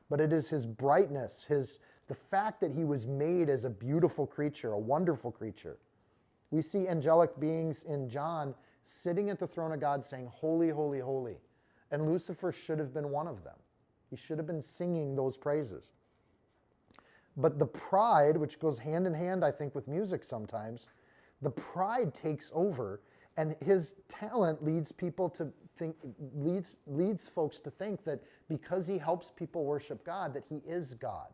Speaker 1: But it is his brightness, the fact that he was made as a beautiful creature, a wonderful creature. We see angelic beings in John sitting at the throne of God saying, holy, holy, holy. And Lucifer should have been one of them. He should have been singing those praises. But the pride, which goes hand in hand, I think, with music sometimes, the pride takes over, and his talent leads people to think, leads folks to think that because he helps people worship God, that he is God.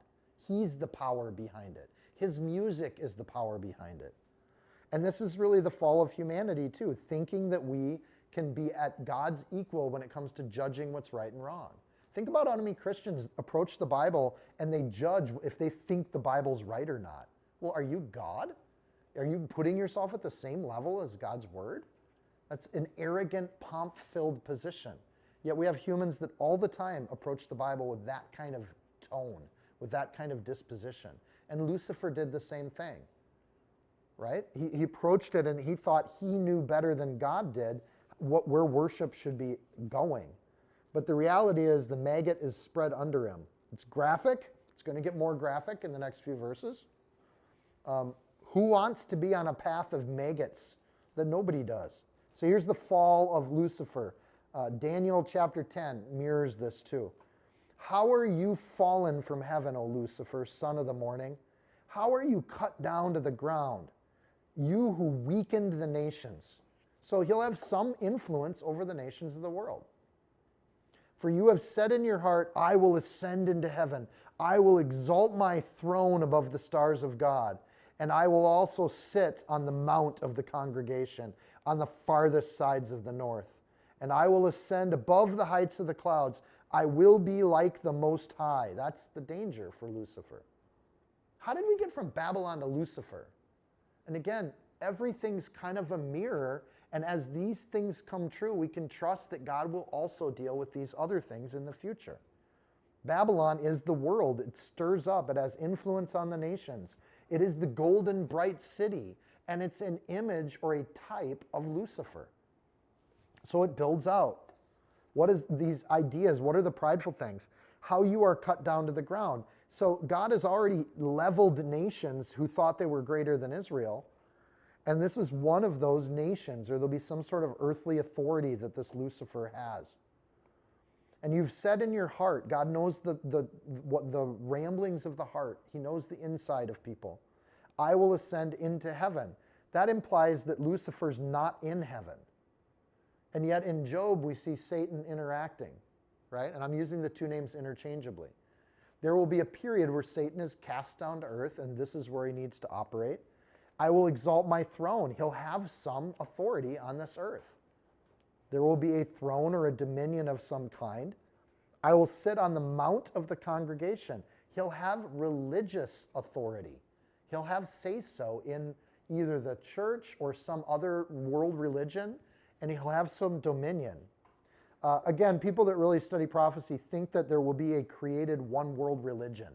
Speaker 1: He's the power behind it. His music is the power behind it. And this is really the fall of humanity too, thinking that we can be at God's equal when it comes to judging what's right and wrong. Think about how many Christians approach the Bible and they judge if they think the Bible's right or not. Well, are you God? Are you putting yourself at the same level as God's word? That's an arrogant, pomp-filled position. Yet we have humans that all the time approach the Bible with that kind of tone, with that kind of disposition. And Lucifer did the same thing, right? He approached it and he thought he knew better than God did where worship should be going. But the reality is the maggot is spread under him. It's graphic. It's going to get more graphic in the next few verses. Who wants to be on a path of maggots that nobody does? So here's the fall of Lucifer. Daniel chapter 10 mirrors this too. How are you fallen from heaven, O Lucifer, son of the morning? How are you cut down to the ground, you who weakened the nations? So he'll have some influence over the nations of the world. For you have said in your heart, I will ascend into heaven. I will exalt my throne above the stars of God. And I will also sit on the mount of the congregation, on the farthest sides of the north. And I will ascend above the heights of the clouds. I will be like the Most High. That's the danger for Lucifer. How did we get from Babylon to Lucifer? And again, everything's kind of a mirror. And as these things come true, we can trust that God will also deal with these other things in the future. Babylon is the world. It stirs up. It has influence on the nations. It is the golden bright city, and it's an image or a type of Lucifer. So it builds out. What is these ideas? What are the prideful things? How you are cut down to the ground. So God has already leveled nations who thought they were greater than Israel, and this is one of those nations, or there'll be some sort of earthly authority that this Lucifer has. And you've said in your heart, God knows the ramblings of the heart. He knows the inside of people. I will ascend into heaven. That implies that Lucifer's not in heaven. And yet in Job, we see Satan interacting, right? And I'm using the two names interchangeably. There will be a period where Satan is cast down to earth, and this is where he needs to operate. I will exalt my throne. He'll have some authority on this earth. There will be a throne or a dominion of some kind. I will sit on the mount of the congregation. He'll have religious authority. He'll have say-so in either the church or some other world religion, and he'll have some dominion. Again, people that really study prophecy think that there will be a created one world religion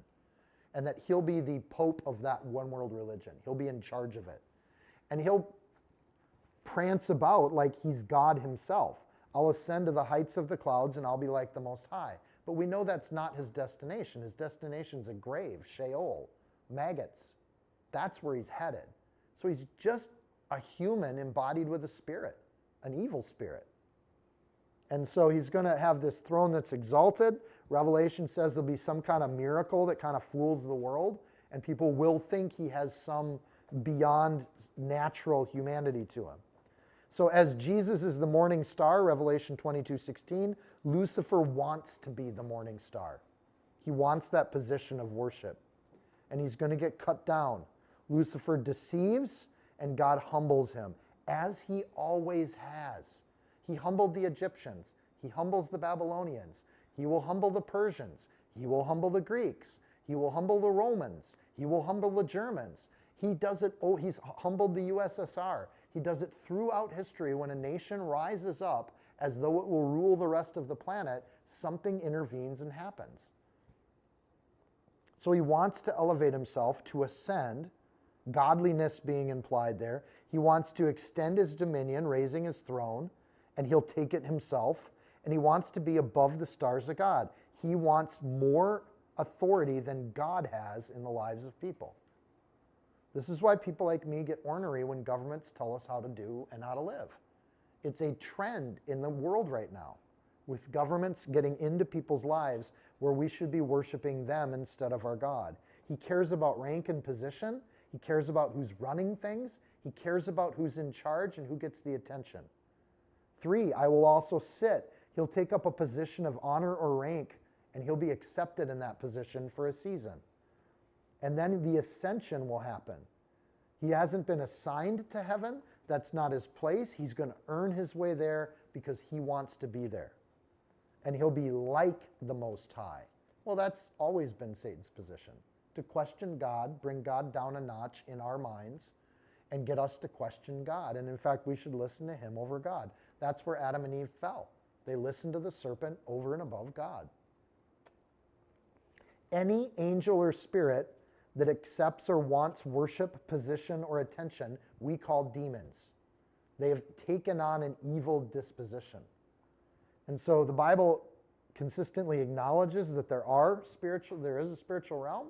Speaker 1: and that he'll be the pope of that one world religion. He'll be in charge of it. And he'll prance about like he's God himself. I'll ascend to the heights of the clouds and I'll be like the Most High. But we know that's not his destination. His destination's a grave, Sheol, maggots. That's where he's headed. So he's just a human embodied with a spirit, an evil spirit. And so he's going to have this throne that's exalted. Revelation says there'll be some kind of miracle that kind of fools the world, and people will think he has some beyond natural humanity to him. So as Jesus is the morning star, Revelation 22:16, Lucifer wants to be the morning star. He wants that position of worship, and he's going to get cut down. Lucifer deceives, and God humbles him, as he always has. He humbled the Egyptians. He humbles the Babylonians. He will humble the Persians. He will humble the Greeks. He will humble the Romans. He will humble the Germans. He does it. Oh, he's humbled the USSR. He does it throughout history. When a nation rises up as though it will rule the rest of the planet, something intervenes and happens. So he wants to elevate himself, to ascend, godliness being implied there. He wants to extend his dominion, raising his throne, and he'll take it himself, and he wants to be above the stars of God. He wants more authority than God has in the lives of people. This is why people like me get ornery when governments tell us how to do and how to live. It's a trend in the world right now, with governments getting into people's lives where we should be worshiping them instead of our God. He cares about rank and position. He cares about who's running things. He cares about who's in charge and who gets the attention. 3, I will also sit. He'll take up a position of honor or rank, and he'll be accepted in that position for a season. And then the ascension will happen. He hasn't been assigned to heaven. That's not his place. He's going to earn his way there because he wants to be there. And he'll be like the Most High. Well, that's always been Satan's position, to question God, bring God down a notch in our minds, and get us to question God. And in fact, we should listen to him over God. That's where Adam and Eve fell. They listened to the serpent over and above God. Any angel or spirit that accepts or wants worship, position, or attention, we call demons. They have taken on an evil disposition. And so the Bible consistently acknowledges that there is a spiritual realm,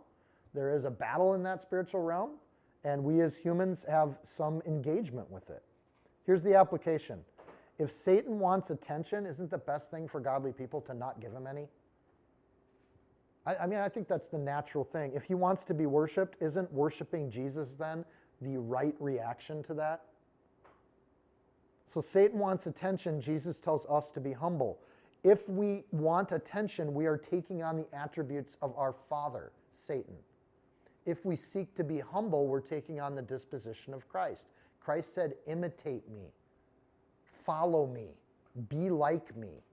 Speaker 1: there is a battle in that spiritual realm, and we as humans have some engagement with it. Here's the application. If Satan wants attention, isn't the best thing for godly people to not give him any? I think that's the natural thing. If he wants to be worshiped, isn't worshiping Jesus then the right reaction to that? So Satan wants attention. Jesus tells us to be humble. If we want attention, we are taking on the attributes of our father, Satan. If we seek to be humble, we're taking on the disposition of Christ. Christ said, imitate me, follow me, be like me.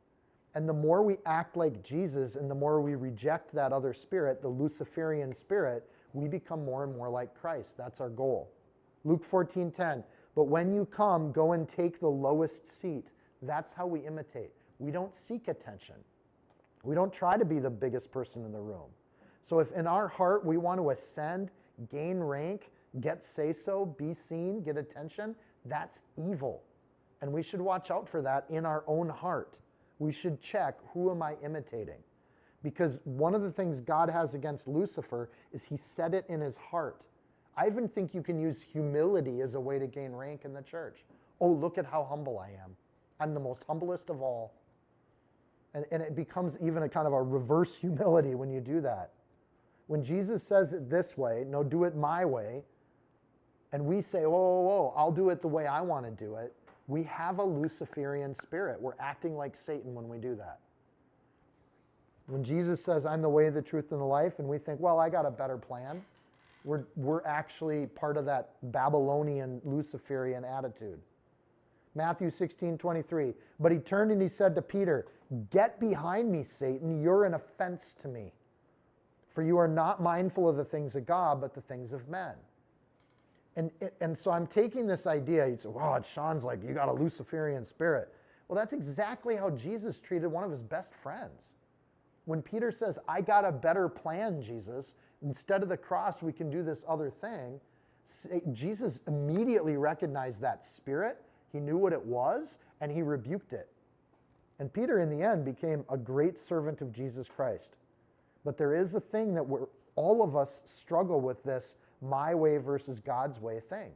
Speaker 1: And the more we act like Jesus and the more we reject that other spirit, the Luciferian spirit, we become more and more like Christ. That's our goal. Luke 14:10, but when you come, go and take the lowest seat. That's how we imitate. We don't seek attention. We don't try to be the biggest person in the room. So if in our heart we want to ascend, gain rank, get say-so, be seen, get attention, that's evil. And we should watch out for that in our own heart. We should check, who am I imitating? Because one of the things God has against Lucifer is he set it in his heart. I even think you can use humility as a way to gain rank in the church. Oh, look at how humble I am. I'm the most humblest of all. And it becomes even a kind of a reverse humility when you do that. When Jesus says it this way, no, do it my way, and we say, whoa, I'll do it the way I want to do it, we have a Luciferian spirit. We're acting like Satan when we do that. When Jesus says, I'm the way, the truth, and the life, and we think, well, I got a better plan, we're actually part of that Babylonian, Luciferian attitude. Matthew 16:23. But he turned and he said to Peter, get behind me, Satan, you're an offense to me. For you are not mindful of the things of God, but the things of men. And so I'm taking this idea, you'd say, wow, it sounds like you got a Luciferian spirit. Well, that's exactly how Jesus treated one of his best friends. When Peter says, I got a better plan, Jesus, instead of the cross, we can do this other thing, Jesus immediately recognized that spirit. He knew what it was, and he rebuked it. And Peter, in the end, became a great servant of Jesus Christ. But there is a thing that all of us struggle with, this my way versus God's way thing.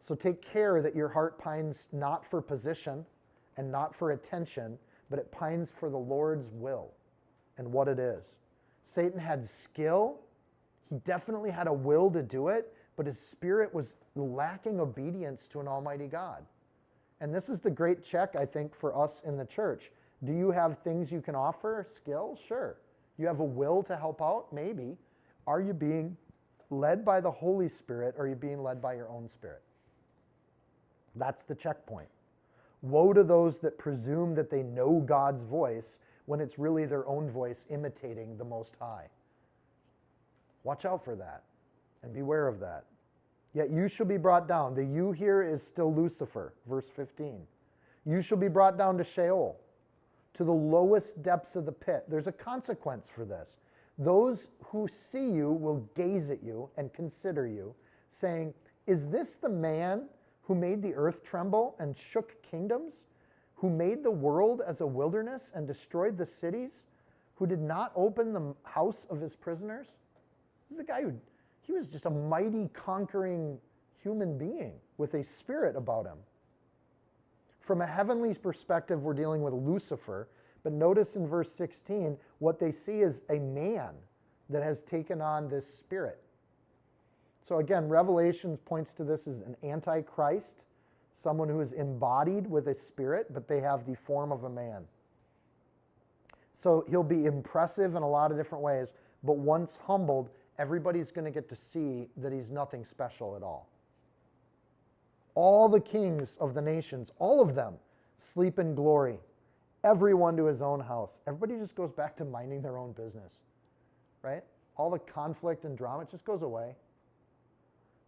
Speaker 1: So take care that your heart pines not for position and not for attention, but it pines for the Lord's will and what it is. Satan had skill. He definitely had a will to do it, but his spirit was lacking obedience to an almighty God. And this is the great check, I think, for us in the church. Do you have things you can offer? Skill? Sure. You have a will to help out? Maybe. Are you being led by the Holy Spirit, or are you being led by your own spirit? That's the checkpoint. Woe to those that presume that they know God's voice when it's really their own voice imitating the Most High. Watch out for that and beware of that. Yet you shall be brought down. The you here is still Lucifer, verse 15. You shall be brought down to Sheol, to the lowest depths of the pit. There's a consequence for this. Those who see you will gaze at you and consider you, saying, is this the man who made the earth tremble and shook kingdoms, who made the world as a wilderness and destroyed the cities, who did not open the house of his prisoners? This is the guy he was just a mighty conquering human being with a spirit about him. From a heavenly perspective, we're dealing with Lucifer, but notice in verse 16, what they see is a man that has taken on this spirit. So again, Revelation points to this as an antichrist, someone who is embodied with a spirit, but they have the form of a man. So he'll be impressive in a lot of different ways, but once humbled, everybody's going to get to see that he's nothing special at all. All the kings of the nations, all of them, sleep in glory. Everyone to his own house. Everybody just goes back to minding their own business, right? All the conflict and drama, it just goes away.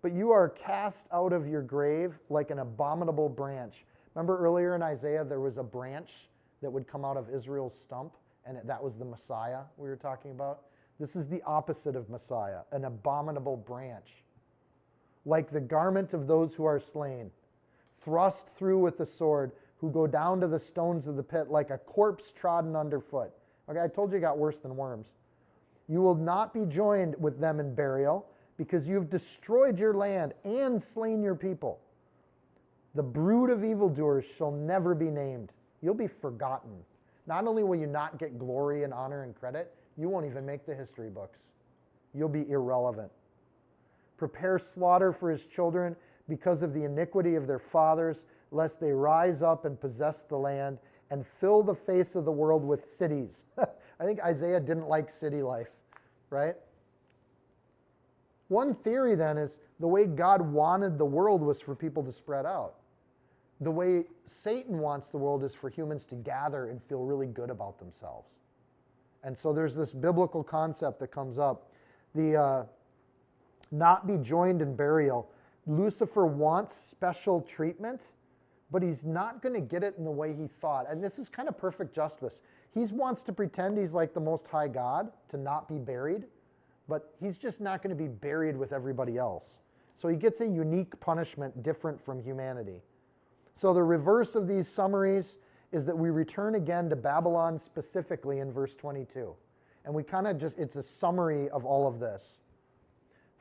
Speaker 1: But you are cast out of your grave like an abominable branch. Remember earlier in Isaiah, there was a branch that would come out of Israel's stump, and that was the Messiah we were talking about. This is the opposite of Messiah, an abominable branch. Like the garment of those who are slain, thrust through with the sword, who go down to the stones of the pit like a corpse trodden underfoot. Okay, I told you it got worse than worms. You will not be joined with them in burial, because you have destroyed your land and slain your people. The brood of evildoers shall never be named. You'll be forgotten. Not only will you not get glory and honor and credit, you won't even make the history books. You'll be irrelevant. Prepare slaughter for his children because of the iniquity of their fathers, lest they rise up and possess the land and fill the face of the world with cities. I think Isaiah didn't like city life, right? One theory then is the way God wanted the world was for people to spread out. The way Satan wants the world is for humans to gather and feel really good about themselves. And so there's this biblical concept that comes up. The not be joined in burial. Lucifer wants special treatment, but he's not going to get it in the way he thought. And this is kind of perfect justice. He wants to pretend he's like the Most High God, to not be buried, but he's just not going to be buried with everybody else. So he gets a unique punishment different from humanity. So the reverse of these summaries is that we return again to Babylon specifically in verse 22. And we kind of just, it's a summary of all of this.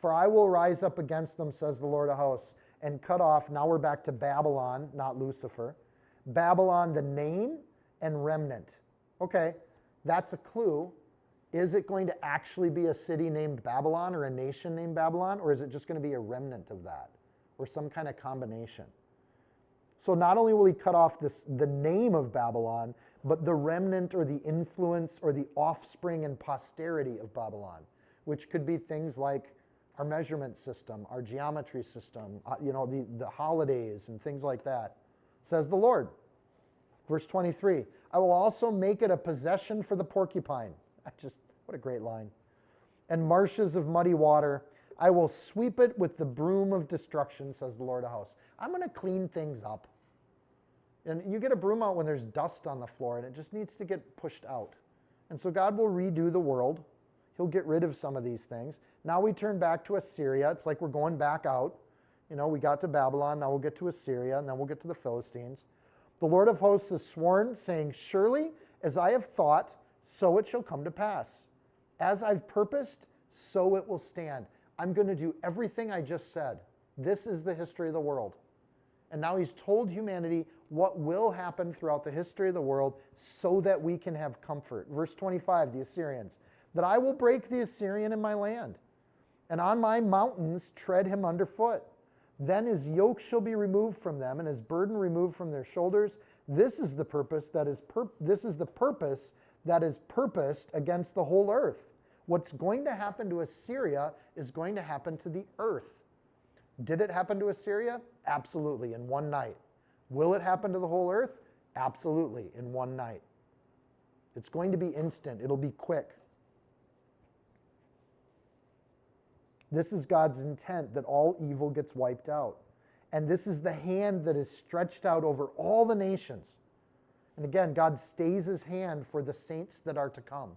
Speaker 1: For I will rise up against them, says the Lord of hosts, and cut off, now we're back to Babylon, not Lucifer. Babylon, the name, and remnant. Okay, that's a clue. Is it going to actually be a city named Babylon or a nation named Babylon, or is it just going to be a remnant of that, or some kind of combination? So not only will he cut off the name of Babylon, but the remnant or the influence or the offspring and posterity of Babylon, which could be things like our measurement system, our geometry system, the holidays and things like that, says the Lord. Verse 23, I will also make it a possession for the porcupine. What a great line. And marshes of muddy water. I will sweep it with the broom of destruction, says the Lord of hosts. I'm going to clean things up. And you get a broom out when there's dust on the floor, and it just needs to get pushed out. And so God will redo the world. He'll get rid of some of these things. Now we turn back to Assyria. It's like we're going back out. We got to Babylon. Now we'll get to Assyria, and then we'll get to the Philistines. The Lord of hosts has sworn, saying, surely as I have thought, so it shall come to pass. As I've purposed, so it will stand. I'm going to do everything I just said. This is the history of the world. And now he's told humanity what will happen throughout the history of the world so that we can have comfort. Verse 25, the Assyrians, that I will break the Assyrian in my land, and on my mountains tread him underfoot. Then his yoke shall be removed from them, and his burden removed from their shoulders. This is the purpose that is purposed against the whole earth. What's going to happen to Assyria is going to happen to the earth. Did it happen to Assyria? Absolutely, in one night. Will it happen to the whole earth? Absolutely, in one night. It's going to be instant. It'll be quick. This is God's intent, that all evil gets wiped out. And this is the hand that is stretched out over all the nations. And again, God stays his hand for the saints that are to come.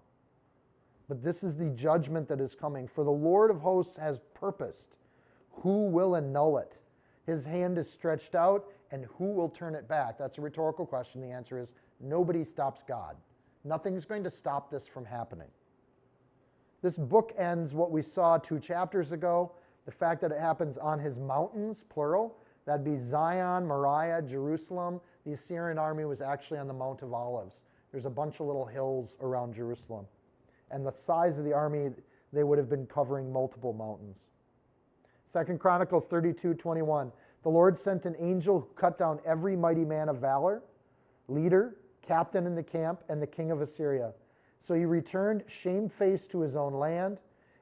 Speaker 1: But this is the judgment that is coming. For the Lord of hosts has purposed. Who will annul it? His hand is stretched out, and who will turn it back? That's a rhetorical question. The answer is nobody stops God. Nothing's going to stop this from happening. This book ends what we saw 2 chapters ago, the fact that it happens on his mountains, plural. That'd be Zion, Moriah, Jerusalem. The Assyrian army was actually on the Mount of Olives. There's a bunch of little hills around Jerusalem. And the size of the army, they would have been covering multiple mountains. 2 Chronicles 32:21. The Lord sent an angel who cut down every mighty man of valor, leader, captain in the camp, and the king of Assyria. So he returned shamefaced to his own land,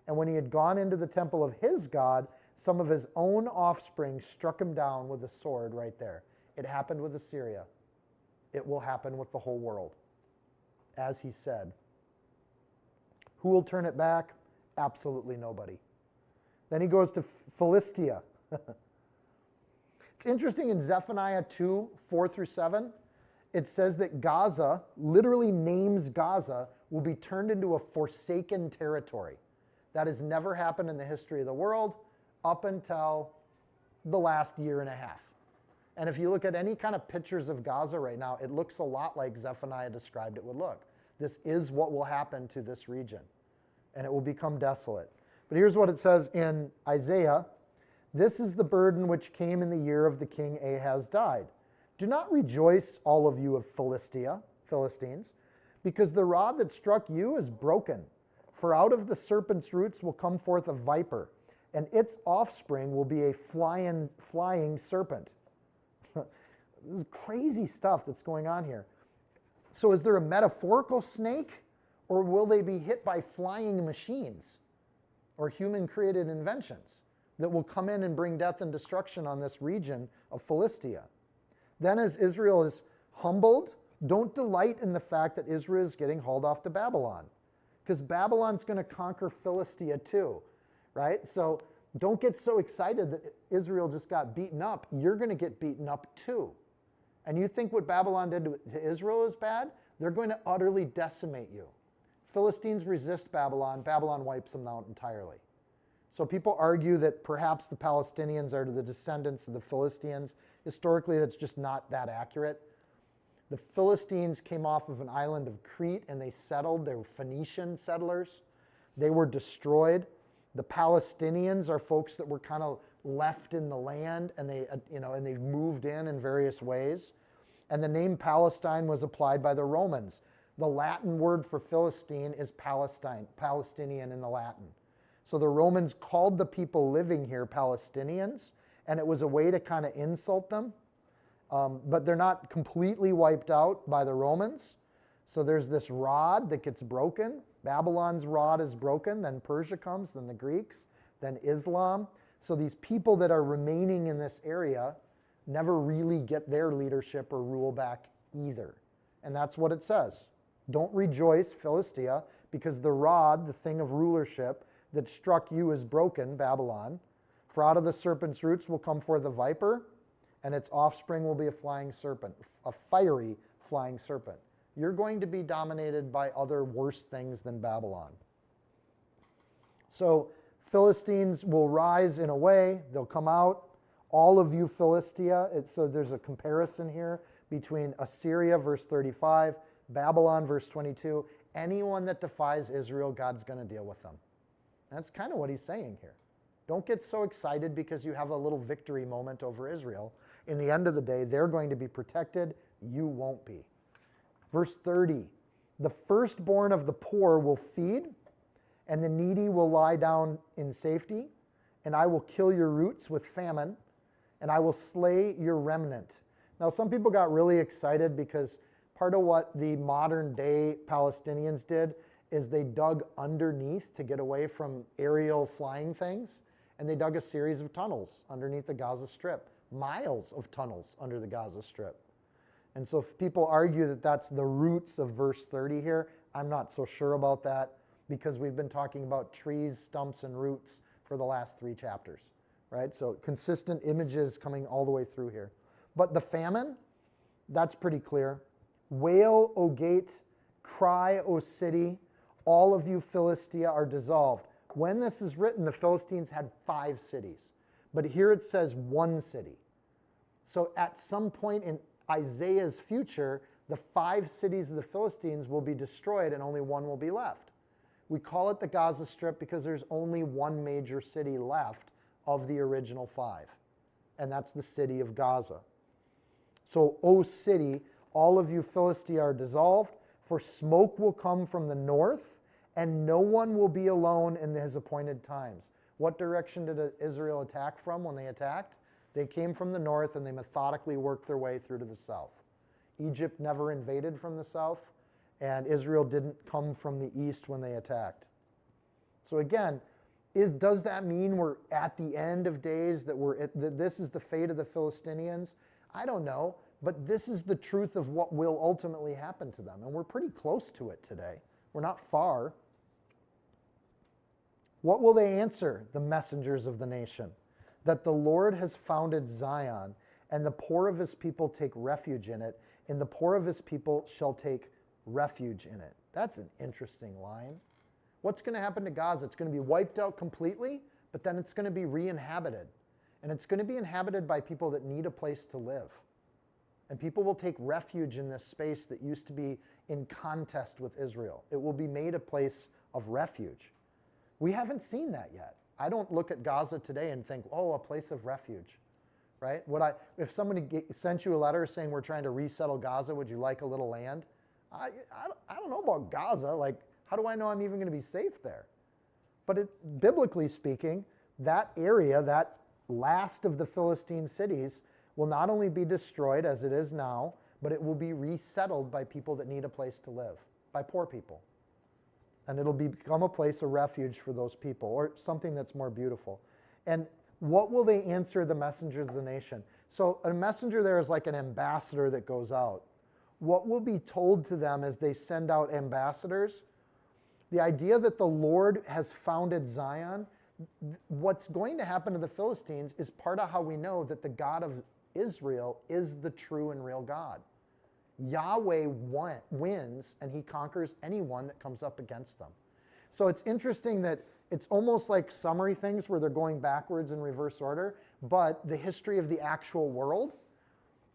Speaker 1: and when he had gone into the temple of his God, some of his own offspring struck him down with a sword right there. It happened with Assyria. It will happen with the whole world, as he said. Who will turn it back? Absolutely nobody. Then he goes to Philistia. It's interesting in Zephaniah 2, 4 through 7, it says that Gaza, literally names Gaza, will be turned into a forsaken territory. That has never happened in the history of the world up until the last year and a half. And if you look at any kind of pictures of Gaza right now, it looks a lot like Zephaniah described it would look. This is what will happen to this region, and it will become desolate. But here's what it says in Isaiah. This is the burden which came in the year of the king Ahaz died. Do not rejoice, all of you of Philistines, because the rod that struck you is broken. For out of the serpent's roots will come forth a viper, and its offspring will be a flying serpent. This is crazy stuff that's going on here. So is there a metaphorical snake, or will they be hit by flying machines or human-created inventions that will come in and bring death and destruction on this region of Philistia? Then as Israel is humbled, don't delight in the fact that Israel is getting hauled off to Babylon, because Babylon's going to conquer Philistia too, right? So don't get so excited that Israel just got beaten up. You're going to get beaten up too. And you think what Babylon did to Israel is bad? They're going to utterly decimate you. Philistines resist Babylon. Babylon wipes them out entirely. So people argue that perhaps the Palestinians are the descendants of the Philistines. Historically, that's just not that accurate. The Philistines came off of an island of Crete and they settled. They were Phoenician settlers. They were destroyed. The Palestinians are folks that were kind of left in the land, and they've moved in various ways. And the name Palestine was applied by the Romans. The Latin word for Philistine is Palestine, Palestinian in the Latin. So the Romans called the people living here Palestinians, and it was a way to kind of insult them. But they're not completely wiped out by the Romans. So there's this rod that gets broken. Babylon's rod is broken, then Persia comes, then the Greeks, then Islam. So these people that are remaining in this area never really get their leadership or rule back either. And that's what it says. Don't rejoice, Philistia, because the rod, the thing of rulership that struck you is broken, Babylon. For out of the serpent's roots will come forth a viper, and its offspring will be a flying serpent, a fiery flying serpent. You're going to be dominated by other worse things than Babylon. So Philistines will rise in a way, they'll come out. All of you Philistia, so there's a comparison here between Assyria, verse 35, Babylon, verse 22. Anyone that defies Israel, God's going to deal with them. That's kind of what he's saying here. Don't get so excited because you have a little victory moment over Israel. In the end of the day, they're going to be protected. You won't be. Verse 30, the firstborn of the poor will feed, and the needy will lie down in safety, and I will kill your roots with famine, and I will slay your remnant. Now, some people got really excited because part of what the modern day Palestinians did is they dug underneath to get away from aerial flying things, and they dug a series of tunnels underneath the Gaza Strip, miles of tunnels under the Gaza Strip. And so if people argue that that's the roots of verse 30 here, I'm not so sure about that because we've been talking about trees, stumps, and roots for the last 3 chapters, right? So consistent images coming all the way through here. But the famine, that's pretty clear. Wail, O gate, cry, O city, all of you Philistia are dissolved. When this is written, the Philistines had 5 cities. But here it says 1 city. So at some point in Isaiah's future, the 5 cities of the Philistines will be destroyed and only 1 will be left. We call it the Gaza Strip because there's only 1 major city left of the original 5, and that's the city of Gaza. So, O city, all of you Philistia are dissolved, for smoke will come from the north, and no one will be alone in his appointed times. What direction did Israel attack from when they attacked? They came from the north and they methodically worked their way through to the south. Egypt never invaded from the south, and Israel didn't come from the east when they attacked. So again, does that mean we're at the end of days, that this is the fate of the Philistinians? I don't know, but this is the truth of what will ultimately happen to them, and we're pretty close to it today. We're not far. What will they answer, the messengers of the nation? That the Lord has founded Zion, and the poor of his people take refuge in it, and the poor of his people shall take refuge in it. That's an interesting line. What's going to happen to Gaza? It's going to be wiped out completely, but then it's going to be re-inhabited. And it's going to be inhabited by people that need a place to live. And people will take refuge in this space that used to be in contest with Israel. It will be made a place of refuge. We haven't seen that yet. I don't look at Gaza today and think, oh, a place of refuge, right? If somebody sent you a letter saying we're trying to resettle Gaza, would you like a little land? I don't know about Gaza. Like, how do I know I'm even going to be safe there? But biblically speaking, that area, that last of the Philistine cities, will not only be destroyed as it is now, but it will be resettled by people that need a place to live, by poor people. And it'll become a place of refuge for those people, or something that's more beautiful. And what will they answer the messengers of the nation? So a messenger there is like an ambassador that goes out. What will be told to them as they send out ambassadors? The idea that the Lord has founded Zion, what's going to happen to the Philistines is part of how we know that the God of Israel is the true and real God. Yahweh wins, and he conquers anyone that comes up against them. So it's interesting that it's almost like summary things where they're going backwards in reverse order, but the history of the actual world,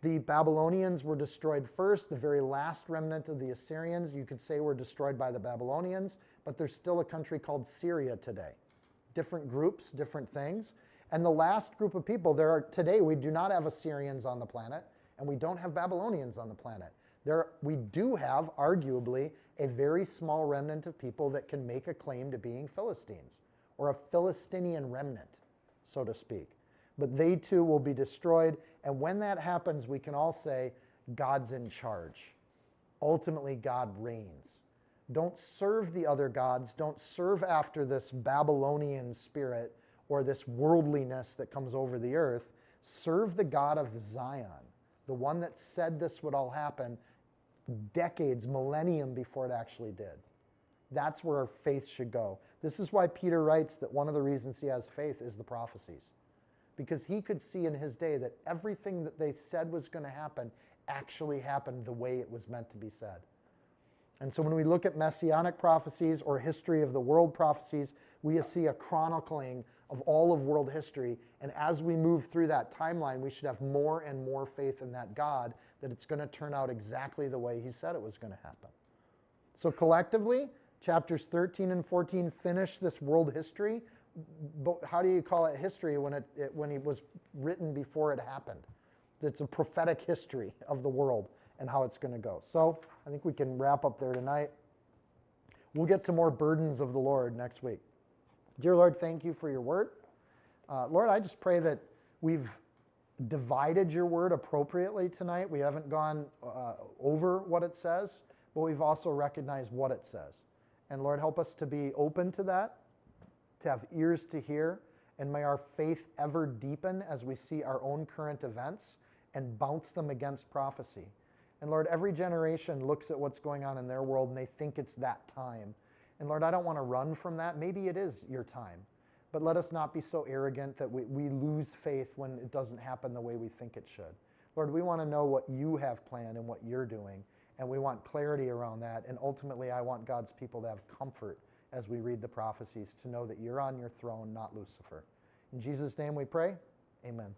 Speaker 1: the Babylonians were destroyed first. The very last remnant of the Assyrians, you could say, were destroyed by the Babylonians, but there's still a country called Syria today. Different groups, different things. And the last group of people, today we do not have Assyrians on the planet, and we don't have Babylonians on the planet. We do have, arguably, a very small remnant of people that can make a claim to being Philistines, or a Philistinian remnant, so to speak. but they too will be destroyed. And when that happens, we can all say, God's in charge. Ultimately, God reigns. Don't serve the other gods. Don't serve after this Babylonian spirit or this worldliness that comes over the earth. Serve the God of Zion, the one that said this would all happen decades, millennium before it actually did. That's where our faith should go. This is why Peter writes that one of the reasons he has faith is the prophecies. Because he could see in his day that everything that they said was going to happen actually happened the way it was meant to be said. And so when we look at messianic prophecies or history of the world prophecies, we see a chronicling of all of world history. And as we move through that timeline, we should have more and more faith in that God, that it's going to turn out exactly the way he said it was going to happen. So collectively, chapters 13 and 14 finish this world history. But how do you call it history when it was written before it happened? It's a prophetic history of the world and how it's going to go. So I think we can wrap up there tonight. We'll get to more burdens of the Lord next week. Dear Lord, thank you for your word. Lord, I just pray that we've divided your word appropriately tonight. We haven't gone over what it says, but we've also recognized what it says. And Lord, help us to be open to that, to have ears to hear, and may our faith ever deepen as we see our own current events and bounce them against prophecy. And Lord, every generation looks at what's going on in their world and they think it's that time. And Lord, I don't want to run from that. Maybe it is your time. But let us not be so arrogant that we lose faith when it doesn't happen the way we think it should. Lord, we want to know what you have planned and what you're doing. And we want clarity around that. And ultimately, I want God's people to have comfort as we read the prophecies, to know that you're on your throne, not Lucifer. In Jesus' name we pray, amen.